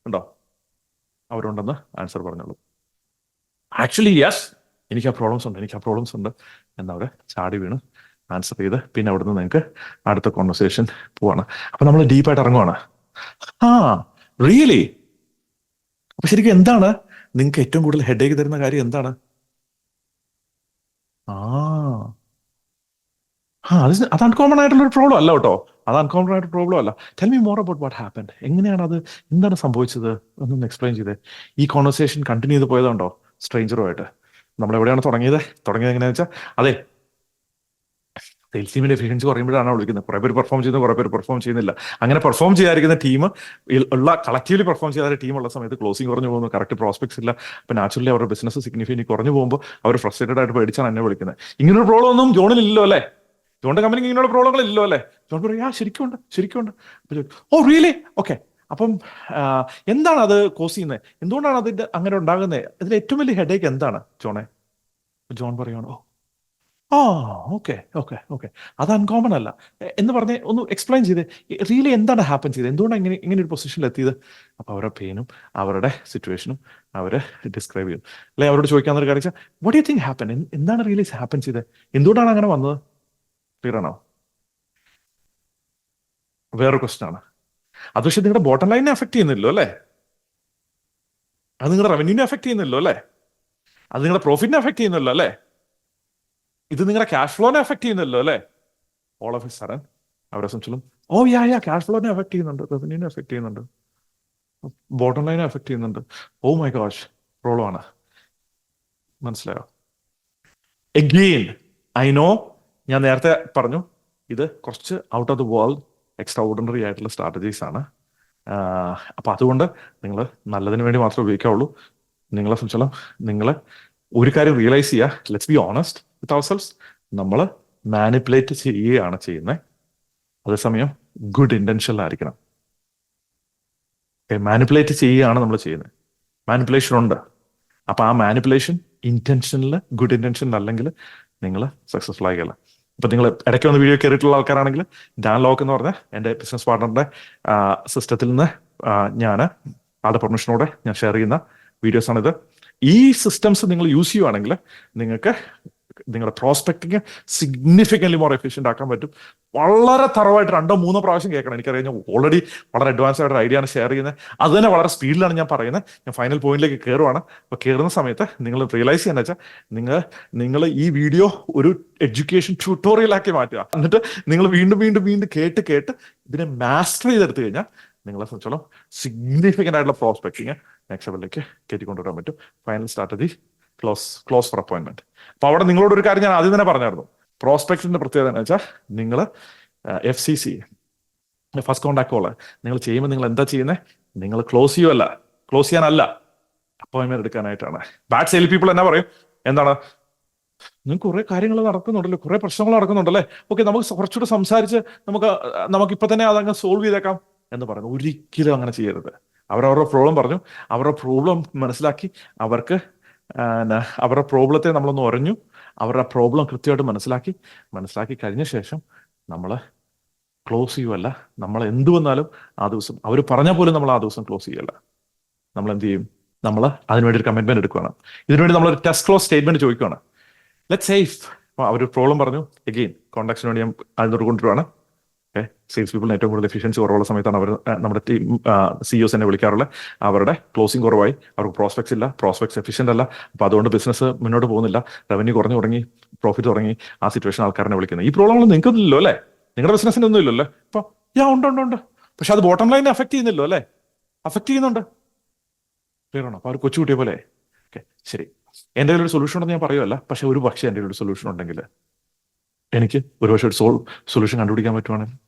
ഉണ്ടോ? അവരുണ്ടെന്ന് ആൻസർ പറഞ്ഞോളൂ. ആക്ച്വലി യെസ്, എനിക്ക് ആ പ്രോബ്ലംസ് ഉണ്ട് എന്നവരെ ചാടി വീണ് ആൻസർ ചെയ്ത് പിന്നെ അവിടുന്ന് നിങ്ങൾക്ക് അടുത്ത കോൺവെർസേഷൻ പോവാണ്. അപ്പൊ നമ്മൾ ഡീപ്പായിട്ട് ഇറങ്ങുവാണ്. റിയലി? അപ്പൊ ശരിക്കും എന്താണ് നിങ്ങൾക്ക് ഏറ്റവും കൂടുതൽ ഹെഡേക്ക് തരുന്ന കാര്യം എന്താണ്? ആ അത് അൺകോമൺ ആയിട്ടുള്ള ഒരു പ്രോബ്ലം അല്ല കേട്ടോ. അത് അൺകോമൺ ആയിട്ട് പ്രോബ്ലം അല്ല. Tell me more about what happened. എങ്ങനെയാണ് അത്, എന്താണ് സംഭവിച്ചത് എന്നൊന്ന് എക്സ്പ്ലെയിൻ ചെയ്തേ. ഈ കോൺവെർസേഷൻ കണ്ടിന്യൂ ചെയ്ത് പോയതുണ്ടോ സ്ട്രേഞ്ചറുമായിട്ട്? നമ്മൾ എവിടെയാണ് തുടങ്ങിയത് എങ്ങനെയാണെന്ന് വെച്ചാൽ, അതെ, സെയിൽസ് ടീമിന്റെ എഫിഷ്യൻസി കുറയുമ്പോഴാണ് വിളിക്കുന്നത്. കുറെ പേര് പെർഫോം ചെയ്യുന്നു, കുറെ പേര് പെർഫോം ചെയ്യുന്നില്ല. അങ്ങനെ പെർഫോം ചെയ്യാതിരിക്കുന്ന ടീം ഉള്ള കളക്റ്റീവ്ലി പെർഫോം ചെയ്യാത്ത ടീം ഉള്ള സമയത്ത് ക്ലോസിംഗ് കുറഞ്ഞു പോകുന്നു, കറക്റ്റ് പ്രോസ്പെക്ട്സ് ഇല്ല. അപ്പൊ നാച്ചുറലി അവരുടെ ബിസിനസ് സിഗ്നിഫിക്കൻ്റ് കുറഞ്ഞു പോകുമ്പോൾ അവർ ഫ്രസ്ട്രേറ്റഡ് ആയിട്ട് പേടിച്ചാണ് എന്നെ വിളിക്കുന്നത്. ഇങ്ങനൊരു പ്രോബ്ലം ഒന്നും ജോണിലില്ലല്ലോ അല്ലേ? ജോണിന്റെ കമ്പനിക്ക് ഇങ്ങനെയുള്ള പ്രോബ്ലങ്ങൾ ഇല്ലല്ലോ അല്ലേ? ജോൺ പറയും, ശരിക്കും ഉണ്ട്. Oh really? ഓക്കെ. അപ്പം എന്താണ് അത് കോസ് ചെയ്യുന്നത്? എന്തുകൊണ്ടാണ് അതിന്റെ അങ്ങനെ ഉണ്ടാകുന്നത്? ഇതിൽ ഏറ്റവും വലിയ ഹെഡേക്ക് എന്താണ് ജോണെ? ജോൺ പറയുകയാണോ, ആ ഓക്കെ, അത് അൺകോമൺ അല്ല എന്ന് പറഞ്ഞ് ഒന്ന് എക്സ്പ്ലെയിൻ ചെയ്ത് റിയലി എന്താണ് ഹാപ്പൻ ചെയ്തത്, എന്തുകൊണ്ടാണ് ഇങ്ങനെ ഒരു പൊസിഷനിൽ എത്തിയത്? അപ്പൊ അവരുടെ പെയിനും അവരുടെ സിറ്റുവേഷനും അവര് ഡിസ്ക്രൈബ് ചെയ്യും. അല്ലെ അവരോട് ചോദിക്കാവുന്ന കാര്യം, വാട്ട് യു തിങ്ക് ഹാപ്പൻ, എന്താണ് റിയലി ഹാപ്പൻ ചെയ്തത്, എന്തുകൊണ്ടാണ് അങ്ങനെ വന്നത്? ക്ലിയർ ആണോ? വേറൊരു ക്വസ്റ്റൻ ആണ് അത്. പക്ഷെ നിങ്ങളുടെ ബോട്ടം ലൈനെ അഫക്ട് ചെയ്യുന്നില്ലോ അല്ലേ? അത് നിങ്ങളുടെ റവന്യൂവിനെ അഫക്ട് ചെയ്യുന്നില്ലോ അല്ലേ? അത് നിങ്ങളുടെ പ്രോഫിറ്റിനെ അഫക്ട് ചെയ്യുന്നല്ലോ അല്ലേ? ഇത് നിങ്ങളുടെ ക്യാഷ് ഫ്ലോനെ അഫക്ട് ചെയ്യുന്നല്ലോ അല്ലേ? ഓൾ ഓഫ് എ സഡൻ അവരെ സംബന്ധിച്ചും, ഓ യാ ക്യാഷ് ഫ്ലോനെ അഫക്ട് ചെയ്യുന്നുണ്ട്, റവന്യൂനെ അഫക്ട് ചെയ്യുന്നുണ്ട്, ബോട്ടം ലൈനെ അഫക്ട് ചെയ്യുന്നുണ്ട്. ഓ മൈ ഗോഷ്, പ്രോബ്ലം ആണ്. മനസ്സിലായോ? എഗെയിൻ ഐ നോ, ഞാൻ നേരത്തെ പറഞ്ഞു, ഇത് കുറച്ച് out of the world extra ordinary ആയിട്ടുള്ള സ്ട്രാറ്റജീസ് ആണ്. അപ്പൊ അതുകൊണ്ട് നിങ്ങൾ നല്ലതിന് വേണ്ടി മാത്രമേ ഉപയോഗിക്കാവുള്ളൂ. നിങ്ങളെ സംബന്ധിച്ചോളം നിങ്ങൾ ഒരു കാര്യം റിയലൈസ് ചെയ്യുക, ലെറ്റ്സ് ബി ഓണസ്റ്റ് വിത്ത് അവർസെൽവ്സ്, നമ്മൾ മാനിപ്പുലേറ്റ് ചെയ്യുകയാണ് ചെയ്യുന്നത്. അതേസമയം ഗുഡ് ഇന്റൻഷനിലായിരിക്കണം. മാനിപ്പുലേറ്റ് ചെയ്യുകയാണ് നമ്മൾ ചെയ്യുന്നത്. മാനിപ്പുലേഷൻ ഉണ്ട്. അപ്പൊ ആ മാനിപ്പുലേഷൻ ഇന്റൻഷനിൽ, ഗുഡ് ഇന്റൻഷനിൽ അല്ലെങ്കിൽ നിങ്ങൾ സക്സസ്ഫുൾ ആകില്ല. ഇപ്പൊ നിങ്ങൾ ഇടയ്ക്ക് വന്ന് വീഡിയോ കയറിയിട്ടുള്ള ആൾക്കാരാണെങ്കിൽ, ഡാൻ ലോക്ക് എന്ന് പറഞ്ഞ എൻ്റെ ബിസിനസ് പാർട്ണറിന്റെ സിസ്റ്റത്തിൽ നിന്ന് ഞാൻ ആളുടെ പെർമിഷനോടെ ഞാൻ ഷെയർ ചെയ്യുന്ന വീഡിയോസ് ആണിത്. ഈ സിസ്റ്റംസ് നിങ്ങൾ യൂസ് ചെയ്യുവാണെങ്കിൽ നിങ്ങൾക്ക് നിങ്ങളുടെ പ്രോസ്പെക്ടിങ് സിഗ്നിഫിക്കൻ്റ്ലി മോർ എഫിഷ്യൻ്റ് ആക്കാൻ പറ്റും. വളരെ തറവായിട്ട് 2-3 പ്രാവശ്യം കേൾക്കണം. എനിക്കറിയാം, ഞാൻ ഓൾറെഡി വളരെ അഡ്വാൻസ് ആയിട്ട് ഐഡിയ ആണ് ഷെയർ ചെയ്യുന്നത്. അത് തന്നെ വളരെ സ്പീഡിലാണ് ഞാൻ പറയുന്നത്. ഞാൻ ഫൈനൽ പോയിന്റിലേക്ക് കയറുവാണ്. അപ്പോൾ കയറുന്ന സമയത്ത് നിങ്ങൾ റിയലൈസ് ചെയ്യാന്ന് വെച്ചാൽ, നിങ്ങൾ ഈ വീഡിയോ ഒരു എഡ്യൂക്കേഷൻ ട്യൂട്ടോറിയലാക്കി മാറ്റുക. എന്നിട്ട് നിങ്ങൾ വീണ്ടും കേട്ട് ഇതിനെ മാസ്റ്റർ ചെയ്തെടുത്തു കഴിഞ്ഞാൽ നിങ്ങളെ സംബന്ധിച്ചോളം സിഗ്നിഫിക്കൻ്റ് ആയിട്ടുള്ള പ്രോസ്പെക്ടിങ് നെക്സ്റ്റ് ലെവലിലേക്ക് കയറ്റിക്കൊണ്ടുവരാൻ പറ്റും. Final strategy close four appointment. അപ്പൊ അവിടെ നിങ്ങളോട് ഒരു കാര്യം ഞാൻ ആദ്യം തന്നെ പറഞ്ഞായിരുന്നു. പ്രോസ്പെക്റ്റിന്റെ പ്രത്യേകത എന്ന് വെച്ചാൽ, നിങ്ങൾ FCC ഫസ്റ്റ് കോണ്ടാക്ട് കോള് നിങ്ങൾ ചെയ്യുമ്പോൾ നിങ്ങൾ എന്താ ചെയ്യുന്നത്? നിങ്ങൾ ക്ലോസ് ചെയ്യാനല്ല, അപ്പോയിന്റ്മെന്റ് എടുക്കാനായിട്ടാണ്. ബാഡ് സെയിൽ പീപ്പിൾ എന്നാ പറയും, എന്താണ്, നിങ്ങൾക്ക് കുറെ കാര്യങ്ങൾ നടക്കുന്നുണ്ടല്ലോ, കുറെ പ്രശ്നങ്ങൾ നടക്കുന്നുണ്ടല്ലേ, ഓക്കെ നമുക്ക് കുറച്ചുകൂടെ സംസാരിച്ച് നമുക്ക് ഇപ്പൊ തന്നെ അതങ്ങ് സോൾവ് ചെയ്തേക്കാം എന്ന് പറയുന്നു. ഒരിക്കലും അങ്ങനെ ചെയ്യരുത്. അവരവരുടെ പ്രോബ്ലം പറഞ്ഞു, അവരുടെ പ്രോബ്ലം മനസ്സിലാക്കി, അവരുടെ പ്രോബ്ലത്തെ നമ്മളൊന്ന് ഉറഞ്ഞു, അവരുടെ പ്രോബ്ലം കൃത്യമായിട്ട് മനസ്സിലാക്കി കഴിഞ്ഞ ശേഷം നമ്മൾ ക്ലോസ് ചെയ്യുമല്ല. നമ്മൾ എന്ത് വന്നാലും ആ ദിവസം അവർ പറഞ്ഞാൽ പോലും നമ്മൾ ആ ദിവസം ക്ലോസ് ചെയ്യല്ല. നമ്മൾ എന്ത് ചെയ്യും? നമ്മൾ അതിനുവേണ്ടി ഒരു കമ്മിറ്റ്മെന്റ് എടുക്കുകയാണ്. ഇതിനുവേണ്ടി നമ്മളൊരു ടെസ്റ്റ് ക്ലോസ് സ്റ്റേറ്റ്മെന്റ് ചോദിക്കുകയാണ്. ലെറ്റ് സേഫ് അവർ പ്രോബ്ലം പറഞ്ഞു, എഗെയിൻ കോൺടാക്ട്സിന് വേണ്ടി ഞാൻ അതിനോട് കൊണ്ടുവരുവാണ്. സെയിൽസ് പീപ്പിളിന് ഏറ്റവും കൂടുതൽ എഫിഷ്യൻസി കുറവുള്ള സമയത്താണ് നമ്മുടെ ടീം CEOs എന്നെ വിളിക്കാറുള്ളത്. അവരുടെ ക്ലോസിംഗ് കുറവായി, അവർക്ക് പ്രോസ്പെക്ട്സ് എഫിഷ്യന്റ് അല്ല. അപ്പൊ അതുകൊണ്ട് ബിസിനസ് മുന്നോട്ട് പോകുന്നില്ല, റവന്യൂ കുറഞ്ഞു തുടങ്ങി, പ്രോഫിറ്റ് തുടങ്ങി. ആ സിറ്റുവേഷൻ ആൾക്കാരെ വിളിക്കുന്നത്. ഈ പ്രോബ്ലങ്ങൾ നിങ്ങൾക്കൊന്നുമില്ലോ അല്ലേ? നിങ്ങളുടെ ബിസിനസിന് ഒന്നും ഇല്ലല്ലോ. ഇപ്പൊ ഉണ്ട്. പക്ഷെ അത് ബോട്ടം ലൈനെ അഫക്ട് ചെയ്യുന്നില്ലോ അല്ലേ? അഫക്ട് ചെയ്യുന്നുണ്ട്. ക്ലിയർ ആണോ? അപ്പൊ അവർ കൊച്ചുകുട്ടിയെ പോലെ. ഓക്കെ, ശരി, എൻ്റെ കയ്യിൽ ഒരു സൊല്യൂഷൻ ഉണ്ടെന്ന് ഞാൻ പറയുമല്ല. പക്ഷെ ഒരു പക്ഷേ എൻ്റെ ഒരു സൊല്യൂഷൻ ഉണ്ടെങ്കിൽ, എനിക്ക് ഒരുപക്ഷെ ഒരു സൊല്യൂഷൻ കണ്ടുപിടിക്കാൻ പറ്റുവാണെങ്കിൽ,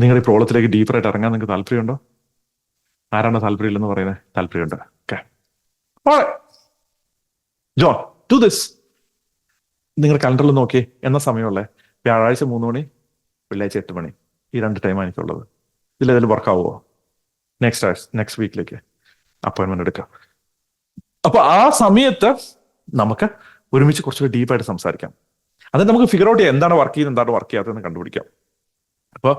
നിങ്ങളുടെ ഈ പ്രോബ്ലത്തിലേക്ക് ഡീപ്പറായിട്ട് ഇറങ്ങാൻ നിങ്ങൾക്ക് താല്പര്യമുണ്ടോ? ആരാണ് താല്പര്യമില്ലെന്ന് പറയുന്നത്? താല്പര്യമുണ്ട്. Okay, John do this. നിങ്ങളുടെ കലണ്ടറിൽ നോക്കി എന്ന സമയമുള്ളത്, വ്യാഴാഴ്ച 3 മണി, വെള്ളിയാഴ്ച 8 മണി, ഈ 2 ടൈമാണ് എനിക്കുള്ളത്. ഇതിലേതെങ്കിലും വർക്ക് ആവുമോ? നെക്സ്റ്റ് വീക്കിലേക്ക് അപ്പോയിന്റ്മെന്റ് എടുക്കാം. അപ്പൊ ആ സമയത്ത് നമുക്ക് ഒരുമിച്ച് കുറച്ചുകൂടി ഡീപ്പായിട്ട് സംസാരിക്കാം. അത് നമുക്ക് ഫിഗർ ഔട്ട് ചെയ്യാം, എന്താണ് വർക്ക് ചെയ്യുന്നത്, എന്താണ് വർക്ക് ചെയ്യാത്തതെന്ന് കണ്ടുപിടിക്കാം. അപ്പോൾ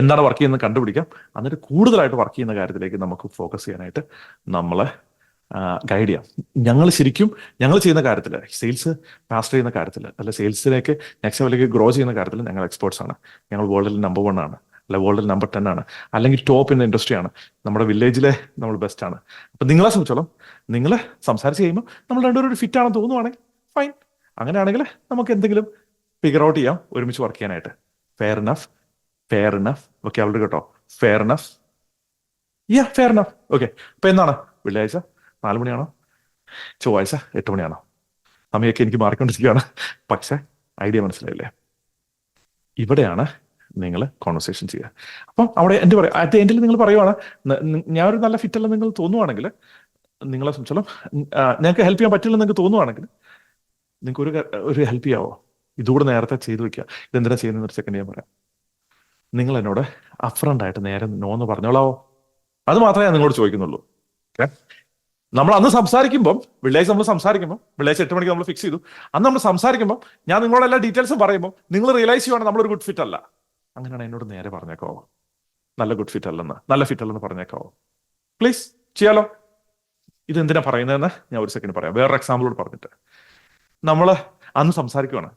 എന്താണ് വർക്ക് ചെയ്യുന്നത് കണ്ടുപിടിക്കാം. എന്നിട്ട് കൂടുതലായിട്ട് വർക്ക് ചെയ്യുന്ന കാര്യത്തിലേക്ക് നമുക്ക് ഫോക്കസ് ചെയ്യാനായിട്ട് നമ്മളെ ഗൈഡ് ചെയ്യാം. ഞങ്ങൾ ചെയ്യുന്ന കാര്യത്തിൽ, സെയിൽസ് മാസ്റ്റർ ചെയ്യുന്ന കാര്യത്തിൽ, അല്ല സെയിൽസിലേക്ക് നെക്സ്റ്റ് ലെവലിലേക്ക് ഗ്രോ ചെയ്യുന്ന കാര്യത്തിൽ ഞങ്ങൾ എക്സ്പേർട്സ് ആണ്. ഞങ്ങൾ വേൾഡിൽ നമ്പർ 1 ആണ്. അല്ല വേൾഡിൽ നമ്പർ 10 ആണ്, അല്ലെങ്കിൽ ടോപ്പ് ഇൻ ഇൻഡസ്ട്രി ആണ്, നമ്മുടെ വില്ലേജിലെ നമ്മൾ ബെസ്റ്റ് ആണ്. അപ്പൊ നിങ്ങളെ സംബന്ധിച്ചോളം നിങ്ങൾ സംസാരിച്ച് കഴിയുമ്പോൾ നമ്മൾ രണ്ടുപേരും ഒരു ഫിറ്റ് ആണെന്ന് തോന്നുവാണെങ്കിൽ ഫൈൻ. അങ്ങനെയാണെങ്കിൽ നമുക്ക് എന്തെങ്കിലും ഫിഗർ ഔട്ട് ചെയ്യാം ഒരുമിച്ച് വർക്ക് ചെയ്യാനായിട്ട്. Fair enough, fair enough. Okay, അവളുടെ കേട്ടോ, fair enough. Fair enough. Okay, അപ്പൊ എന്നാണ്? വെള്ളിയാഴ്ച 4 മണിയാണോ? ചൊവ്വാഴ്ച 8 മണിയാണോ? സമയമൊക്കെ എനിക്ക് മാറിക്കൊണ്ടിരിക്കുകയാണ്, പക്ഷെ ഐഡിയ മനസ്സിലായില്ലേ? ഇവിടെയാണ് നിങ്ങൾ കോൺവെർസേഷൻ ചെയ്യുക. അപ്പം അവിടെ എൻ്റെ പറയാം, അറ്റ് എൻഡിൽ നിങ്ങൾ പറയുവാണ് ഞാൻ ഒരു നല്ല ഫിറ്റ് അല്ലെന്ന് നിങ്ങൾ തോന്നുവാണെങ്കിൽ, നിങ്ങളെ സംബന്ധിച്ചോളം ഞങ്ങൾക്ക് ഹെൽപ്പ് ചെയ്യാൻ പറ്റില്ലെന്ന് നിങ്ങൾക്ക് തോന്നുവാണെങ്കിൽ, നിങ്ങൾക്ക് ഒരു ഹെൽപ്പ് ചെയ്യാവോ? ഇതുകൂടെ നേരത്തെ ചെയ്തു വെക്കുക. ഇതെന്തിനാ ചെയ്യുന്ന ഒരു സെക്കൻഡ് ഞാൻ പറയാം. നിങ്ങൾ എന്നോട് അപ്രണ്ട് ആയിട്ട് നേരെ നോ എന്ന് പറഞ്ഞോളാവോ? അത് മാത്രമേ ഞാൻ നിങ്ങളോട് ചോദിക്കുന്നുള്ളൂ. ഓക്കെ, നമ്മൾ അന്ന് സംസാരിക്കുമ്പോൾ, വെള്ളിയാഴ്ച നമ്മൾ സംസാരിക്കുമ്പോൾ, വെള്ളിയാഴ്ച 8 മണിക്ക് നമ്മൾ ഫിക്സ് ചെയ്തു. അന്ന് നമ്മൾ സംസാരിക്കുമ്പോൾ ഞാൻ നിങ്ങളോട് എല്ലാ ഡീറ്റെയിൽസും പറയുമ്പോൾ നിങ്ങൾ റിയലൈസ് ചെയ്യുവാണ് നമ്മളൊരു ഗുഡ് ഫിറ്റ് അല്ല. അങ്ങനെയാണ് എന്നോട് നേരെ പറഞ്ഞേക്കാവോ? നല്ല ഗുഡ് ഫിറ്റ് അല്ലെന്ന്, നല്ല ഫിറ്റ് അല്ലെന്ന് പറഞ്ഞേക്കാവോ? പ്ലീസ് ചെയ്യാലോ? ഇതെന്തിനാ പറയുന്നതെന്ന് ഞാൻ ഒരു സെക്കൻഡ് പറയാം, വേറൊരു എക്സാമ്പിളോട് പറഞ്ഞിട്ട്. നമ്മൾ അന്ന് സംസാരിക്കുവാണ്,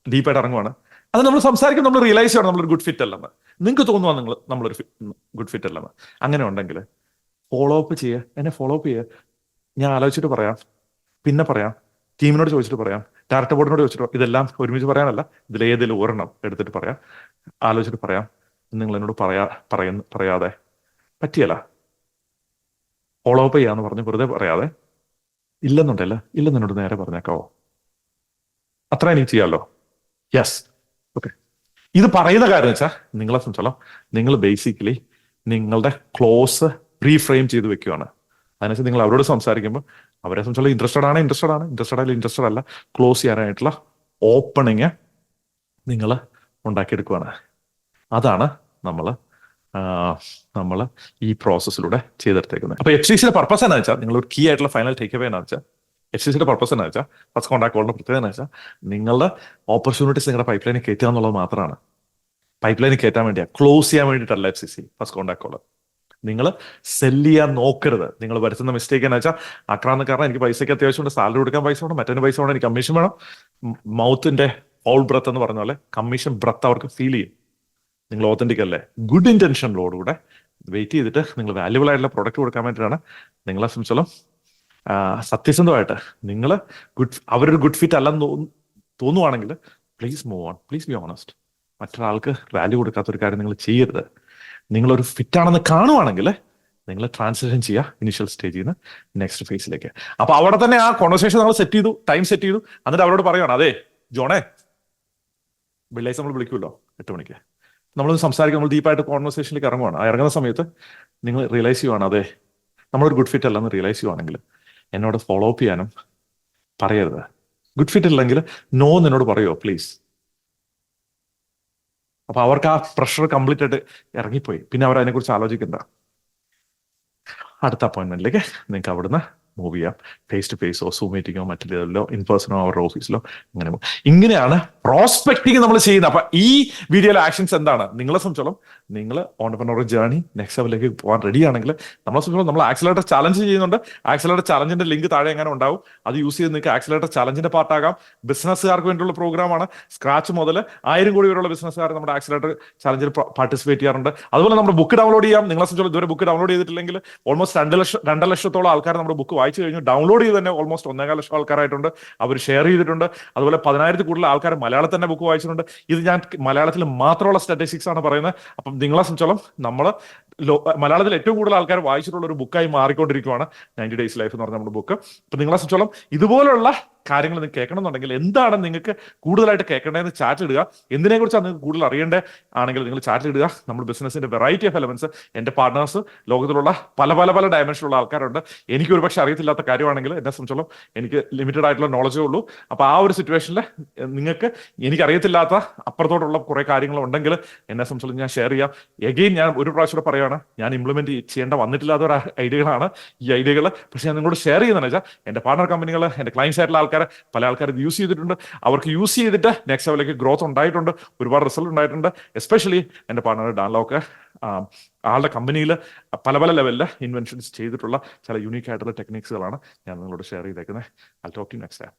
ഡീപ്പായിട്ട് ഇറങ്ങുവാണ്. അത് നമ്മൾ സംസാരിക്കുമ്പോൾ നമ്മൾ റിയലൈസ് ചെയ്യണം നമ്മളൊരു ഗുഡ് ഫിറ്റ് അല്ലെന്ന്. നിങ്ങൾക്ക് തോന്നുവാ നമ്മളൊരു ഗുഡ് ഫിറ്റ് അല്ലെന്ന്. അങ്ങനെ ഉണ്ടെങ്കിൽ ഫോളോ അപ്പ് ചെയ്യുക, എന്നെ ഫോളോ അപ്പ് ചെയ്യുക. ഞാൻ ആലോചിച്ചിട്ട് പറയാം, പിന്നെ പറയാം, ടീമിനോട് ചോദിച്ചിട്ട് പറയാം, ഡയറക്ടർ ബോർഡിനോട് ചോദിച്ചിട്ട്, ഇതെല്ലാം ഒരുമിച്ച് പറയാനല്ല, ഇതിലേതെങ്കിലും ഒരെണ്ണം എടുത്തിട്ട് പറയാം, ആലോചിച്ചിട്ട് പറയാം. നിങ്ങൾ എന്നോട് പറയാതെ പറ്റിയല്ല, ഫോളോ അപ്പ് ചെയ്യാന്ന് പറഞ്ഞ് വെറുതെ പറയാതെ, ഇല്ലെന്നുണ്ടല്ലോ നേരെ പറഞ്ഞേക്കാവോ? അത്ര എനിക്ക് ചെയ്യാമല്ലോ. യെസ്. ഓക്കെ, ഇത് പറയുന്ന കാര്യം വെച്ചാൽ നിങ്ങളെ സംബന്ധിച്ചോളം നിങ്ങൾ ബേസിക്കലി നിങ്ങളുടെ ക്ലോസ് റീഫ്രെയിം ചെയ്ത് വെക്കുകയാണ്. അതിനനുസരിച്ച് നിങ്ങൾ അവരോട് സംസാരിക്കുമ്പോൾ അവരെ സംബന്ധിച്ചോളം ഇൻട്രസ്റ്റഡ് ആണെങ്കിൽ ഇൻട്രസ്റ്റഡ് അല്ല, ക്ലോസ് ചെയ്യാനായിട്ടുള്ള ഓപ്പണിങ് നിങ്ങൾ ഉണ്ടാക്കിയെടുക്കുകയാണ്. അതാണ് നമ്മൾ ഈ പ്രോസസ്സിലൂടെ ചെയ്തെടുത്തേക്കുന്നത്. അപ്പൊ HCCയുടെ പർപ്പസ് എന്നാ വെച്ചാൽ, നിങ്ങൾ ഒരു കീ ആയിട്ടുള്ള ഫൈനൽ ടേക്ക് അവേ എന്നാ വെച്ചാൽ, HCCയുടെ പർപ്പസ് എന്നാ വെച്ചാൽ, ഫസ്റ്റ് കോൺടാക്ട് കോളിന്റെ പ്രത്യേകത എന്ന് വെച്ചാൽ, നിങ്ങളുടെ ഓപ്പർച്യൂണിറ്റീസ് നിങ്ങളുടെ പൈപ്പ് ലൈനിൽ കയറ്റുക എന്നുള്ളത് മാത്രമാണ്. പൈപ്പ് ലൈനിൽ കയറ്റാൻ വേണ്ടിയാ, ക്ലോസ് ചെയ്യാൻ വേണ്ടിയിട്ടല്ല HCC ഫസ്റ്റ് കോൺടാക്ട് കോള്. നിങ്ങൾ സെല് ചെയ്യാൻ നോക്കരുത്. നിങ്ങൾ വരുത്തുന്ന മിസ്റ്റേക്ക് എന്ന് വെച്ചാൽ, ആക്രാന്ന് കാരണം എനിക്ക് പൈസയ്ക്ക് അത്യാവശ്യമുണ്ട്, സാലറി കൊടുക്കാൻ പൈസ വേണം, മറ്റൊരു പൈസ വേണം, എനിക്ക് കമ്മീഷൻ വേണം. മൗത്തിന്റെ ഓൾ ബ്രത്ത് എന്ന് പറഞ്ഞ പോലെ കമ്മീഷൻ ബ്രത്ത് അവർക്ക് ഫീൽ ചെയ്യും. നിങ്ങൾ ഓതന്റിക് അല്ലേ? ഗുഡ് ഇന്റൻഷനിലോടുകൂടെ വെയിറ്റ് ചെയ്തിട്ട് നിങ്ങൾ വാല്യുബിൾ ആയിട്ടുള്ള പ്രൊഡക്റ്റ് കൊടുക്കാൻ വേണ്ടിയിട്ടാണ്. നിങ്ങളെ സംബന്ധിച്ചോളം സത്യസന്ധമായിട്ട് നിങ്ങൾ അവരൊരു ഗുഡ് ഫിറ്റ് അല്ലെന്ന് തോന്നുവാണെങ്കിൽ please move on, please be honest. മറ്റൊരാൾക്ക് വാല്യൂ കൊടുക്കാത്ത ഒരു കാര്യം നിങ്ങൾ ചെയ്യരുത്. നിങ്ങളൊരു ഫിറ്റ് ആണെന്ന് കാണുവാണെങ്കിൽ നിങ്ങൾ ട്രാൻസിഷൻ ചെയ്യുക ഇനിഷ്യൽ സ്റ്റേജിൽ നിന്ന് നെക്സ്റ്റ് ഫേസിലേക്ക്. അപ്പൊ അവിടെ തന്നെ ആ കോൺവെർസേഷൻ നമ്മൾ സെറ്റ് ചെയ്തു, ടൈം സെറ്റ് ചെയ്തു. എന്നിട്ട് അവരോട് പറയുകയാണ്, അതെ ജോണേ, വെള്ളിയാഴ്ച നമ്മൾ വിളിക്കുമല്ലോ 8 മണിക്ക്, നമ്മൾ സംസാരിക്കും, നമ്മൾ ഡീപ്പായിട്ട് കോൺവെർസേഷനിലേക്ക് ഇറങ്ങുവാണ്. ആ ഇറങ്ങുന്ന സമയത്ത് നിങ്ങൾ റിയലൈസ് ചെയ്യുവാണ്, അതെ നമ്മളൊരു ഗുഡ് ഫിറ്റ് അല്ലെന്ന് റിയലൈസ് ചെയ്യുവാണെങ്കിൽ എന്നോട് ഫോളോ അപ്പ് ചെയ്യാനും പറയരുത്. ഗുഡ് ഫിറ്റ് ഇല്ലെങ്കിൽ നോ എന്നോട് പറയുമോ പ്ലീസ്? അപ്പൊ അവർക്ക് ആ പ്രഷർ കംപ്ലീറ്റ് ആയിട്ട് ഇറങ്ങിപ്പോയി. പിന്നെ അവർ അതിനെക്കുറിച്ച് ആലോചിക്കണ്ട. അടുത്ത അപ്പോയിന്റ്മെന്റിലേക്ക് നിങ്ങൾക്ക് അവിടുന്ന് മൂവ് ചെയ്യാം. ഫേസ് ടു ഫേസോ സൂം മീറ്റിങ്ങോ മറ്റേതിലോ ഇൻ പേഴ്സണോ അവരുടെ ഓഫീസിലോ അങ്ങനെ. ഇങ്ങനെയാണ് പ്രോസ്പെക്ടിങ് നമ്മൾ ചെയ്യുന്നത്. അപ്പൊ ഈ വീഡിയോയിലെ ആക്ഷൻസ് എന്താണ്? നിങ്ങളെ സംബന്ധിച്ചോളം നിങ്ങൾ ഓണ്ടർപ്രനോർ ജേർണി നെക്സ്റ്റ് ലെവലിലേക്ക് പോകാൻ റെഡി ആണെങ്കിൽ, നമ്മളെ സംബന്ധിച്ചോളം നമ്മൾ ആക്സിലറേറ്റർ ചലഞ്ച് ചെയ്യുന്നുണ്ട്. ആക്സിലറേറ്റർ ചലഞ്ചിന്റെ ലിങ്ക് താഴെ എങ്ങനെ ഉണ്ടാവും, അത് യൂസ് ചെയ്ത് നിങ്ങൾക്ക് ആക്സിലറേറ്റർ ചലഞ്ചിന്റെ പാർട്ടാകാം. ബിസിനസ്സുകാർക്ക് വേണ്ടിയുള്ള പ്രോഗ്രാമാണ്. സ്ക്രാച്ച് മുതൽ 1000 കോടി വരെയുള്ള ബിസിനസ്സുകാർ നമ്മുടെ ആക്സിലറേറ്റർ ചലഞ്ചിൽ പാർട്ടിസിപ്പേറ്റ് ചെയ്യാറുണ്ട്. അതുപോലെ നമ്മുടെ ബുക്ക് ഡൗൺലോഡ് ചെയ്യാം. നിങ്ങളെ സംബന്ധിച്ചോളം ഇതുവരെ ബുക്ക് ഡൗൺലോഡ് ചെയ്തിട്ടില്ലെങ്കിൽ ഓൾമോസ്റ്റ് 2 ലക്ഷത്തോളം ആൾക്കാർ നമ്മുടെ ബുക്ക് വായിച്ചു കഴിഞ്ഞു. ഡൗൺലോഡ് ചെയ്ത് തന്നെ ഓൾമോസ്റ്റ് 1.25 ലക്ഷം ആൾക്കാരായിട്ടുണ്ട്. അവർ ഷെയർ ചെയ്തിട്ടുണ്ട്. അതുപോലെ 10,000 കൂടുതൽ ആൾക്കാർ മലയാളത്തിൽ തന്നെ ബുക്ക് വായിച്ചിട്ടുണ്ട്. ഇത് ഞാൻ മലയാളത്തിൽ മാത്രമുള്ള സ്റ്റാറ്റിസ്റ്റിക്സ് ആണ് പറയുന്നത്. അപ്പം നിങ്ങളെ സംബന്ധിച്ചോളം നമ്മൾ മലയാളത്തിൽ ഏറ്റവും കൂടുതൽ ആൾക്കാർ വായിച്ചിട്ടുള്ള ഒരു ബുക്കായി മാറിക്കൊണ്ടിരിക്കുകയാണ് 90 ഡേയ്സ് ലൈഫ് എന്ന് പറഞ്ഞ നമ്മുടെ ബുക്ക്. അപ്പൊ നിങ്ങളെ സംബന്ധിച്ചോളം ഇതുപോലുള്ള കാര്യങ്ങൾ നിങ്ങൾക്ക് കേൾക്കണമെന്നുണ്ടെങ്കിൽ, എന്താണ് നിങ്ങൾക്ക് കൂടുതലായിട്ട് കേൾക്കേണ്ടതെന്ന് ചാറ്റ് ഇടുക. എന്തിനെ കുറിച്ചാണ് നിങ്ങൾക്ക് കൂടുതൽ അറിയേണ്ടത് ആണെങ്കിൽ നിങ്ങൾ ചാറ്റിൽ ഇടുക. നമ്മുടെ ബിസിനസിന്റെ വെറൈറ്റി ഓഫ് എലമെന്റ്സ്, എന്റെ പാർട്ട്നേഴ്സ് ലോകത്തിലുള്ള പല ഡയമെൻഷനുള്ള ആൾക്കാരുണ്ട്. എനിക്ക് ഒരുപക്ഷെ അറിയത്തില്ലാത്ത കാര്യമാണെങ്കിൽ എന്നെ സംബന്ധിച്ചോളം എനിക്ക് ലിമിറ്റഡ് ആയിട്ടുള്ള നോളജേ ഉള്ളൂ. അപ്പൊ ആ ഒരു സിറ്റുവേഷനിൽ നിങ്ങൾക്ക് എനിക്കറിയത്തില്ലാത്ത അപ്പുറത്തോട്ടുള്ള കുറെ കാര്യങ്ങൾ ഉണ്ടെങ്കിൽ എന്നെ സംബന്ധിച്ചോളം ഞാൻ ഷെയർ ചെയ്യാം. എഗെയിൻ ഞാൻ ഒരു പ്രാവശ്യം പറയുകയാണ്, ഞാൻ ഇംപ്ലിമെന്റ് ചെയ്യേണ്ട വന്നിട്ടില്ലാത്ത ഒരു ഐഡിയകളാണ് ഈ ഐഡിയകൾ. പക്ഷെ ഞാൻ നിങ്ങളോട് ഷെയർ ചെയ്യുന്നതെന്ന് വെച്ചാൽ, എന്റെ പാർട്ണർ കമ്പനികൾ, എന്റെ ക്ലയൻസ് ആയിട്ടുള്ള പല ആൾക്കാർ ഇത് യൂസ് ചെയ്തിട്ടുണ്ട്. അവർക്ക് യൂസ് ചെയ്തിട്ട് നെക്സ്റ്റ് ലെവലിലേക്ക് ഗ്രോത്ത് ഉണ്ടായിട്ടുണ്ട്, ഒരുപാട് റിസൾട്ട് ഉണ്ടായിട്ടുണ്ട്. എസ്പെഷ്യലി എന്റെ പാർട്ണർ ഡാൻലോക്ക് ആളുടെ കമ്പനിയിൽ പല ലെവലിൽ ഇൻവെൻഷൻസ് ചെയ്തിട്ടുള്ള ചില യൂണീക്ക് ആയിട്ടുള്ള ടെക്നിക്സുകളാണ് ഞാൻ നിങ്ങളോട് ഷെയർ ചെയ്തേക്കുന്നത്. I talk to you next time.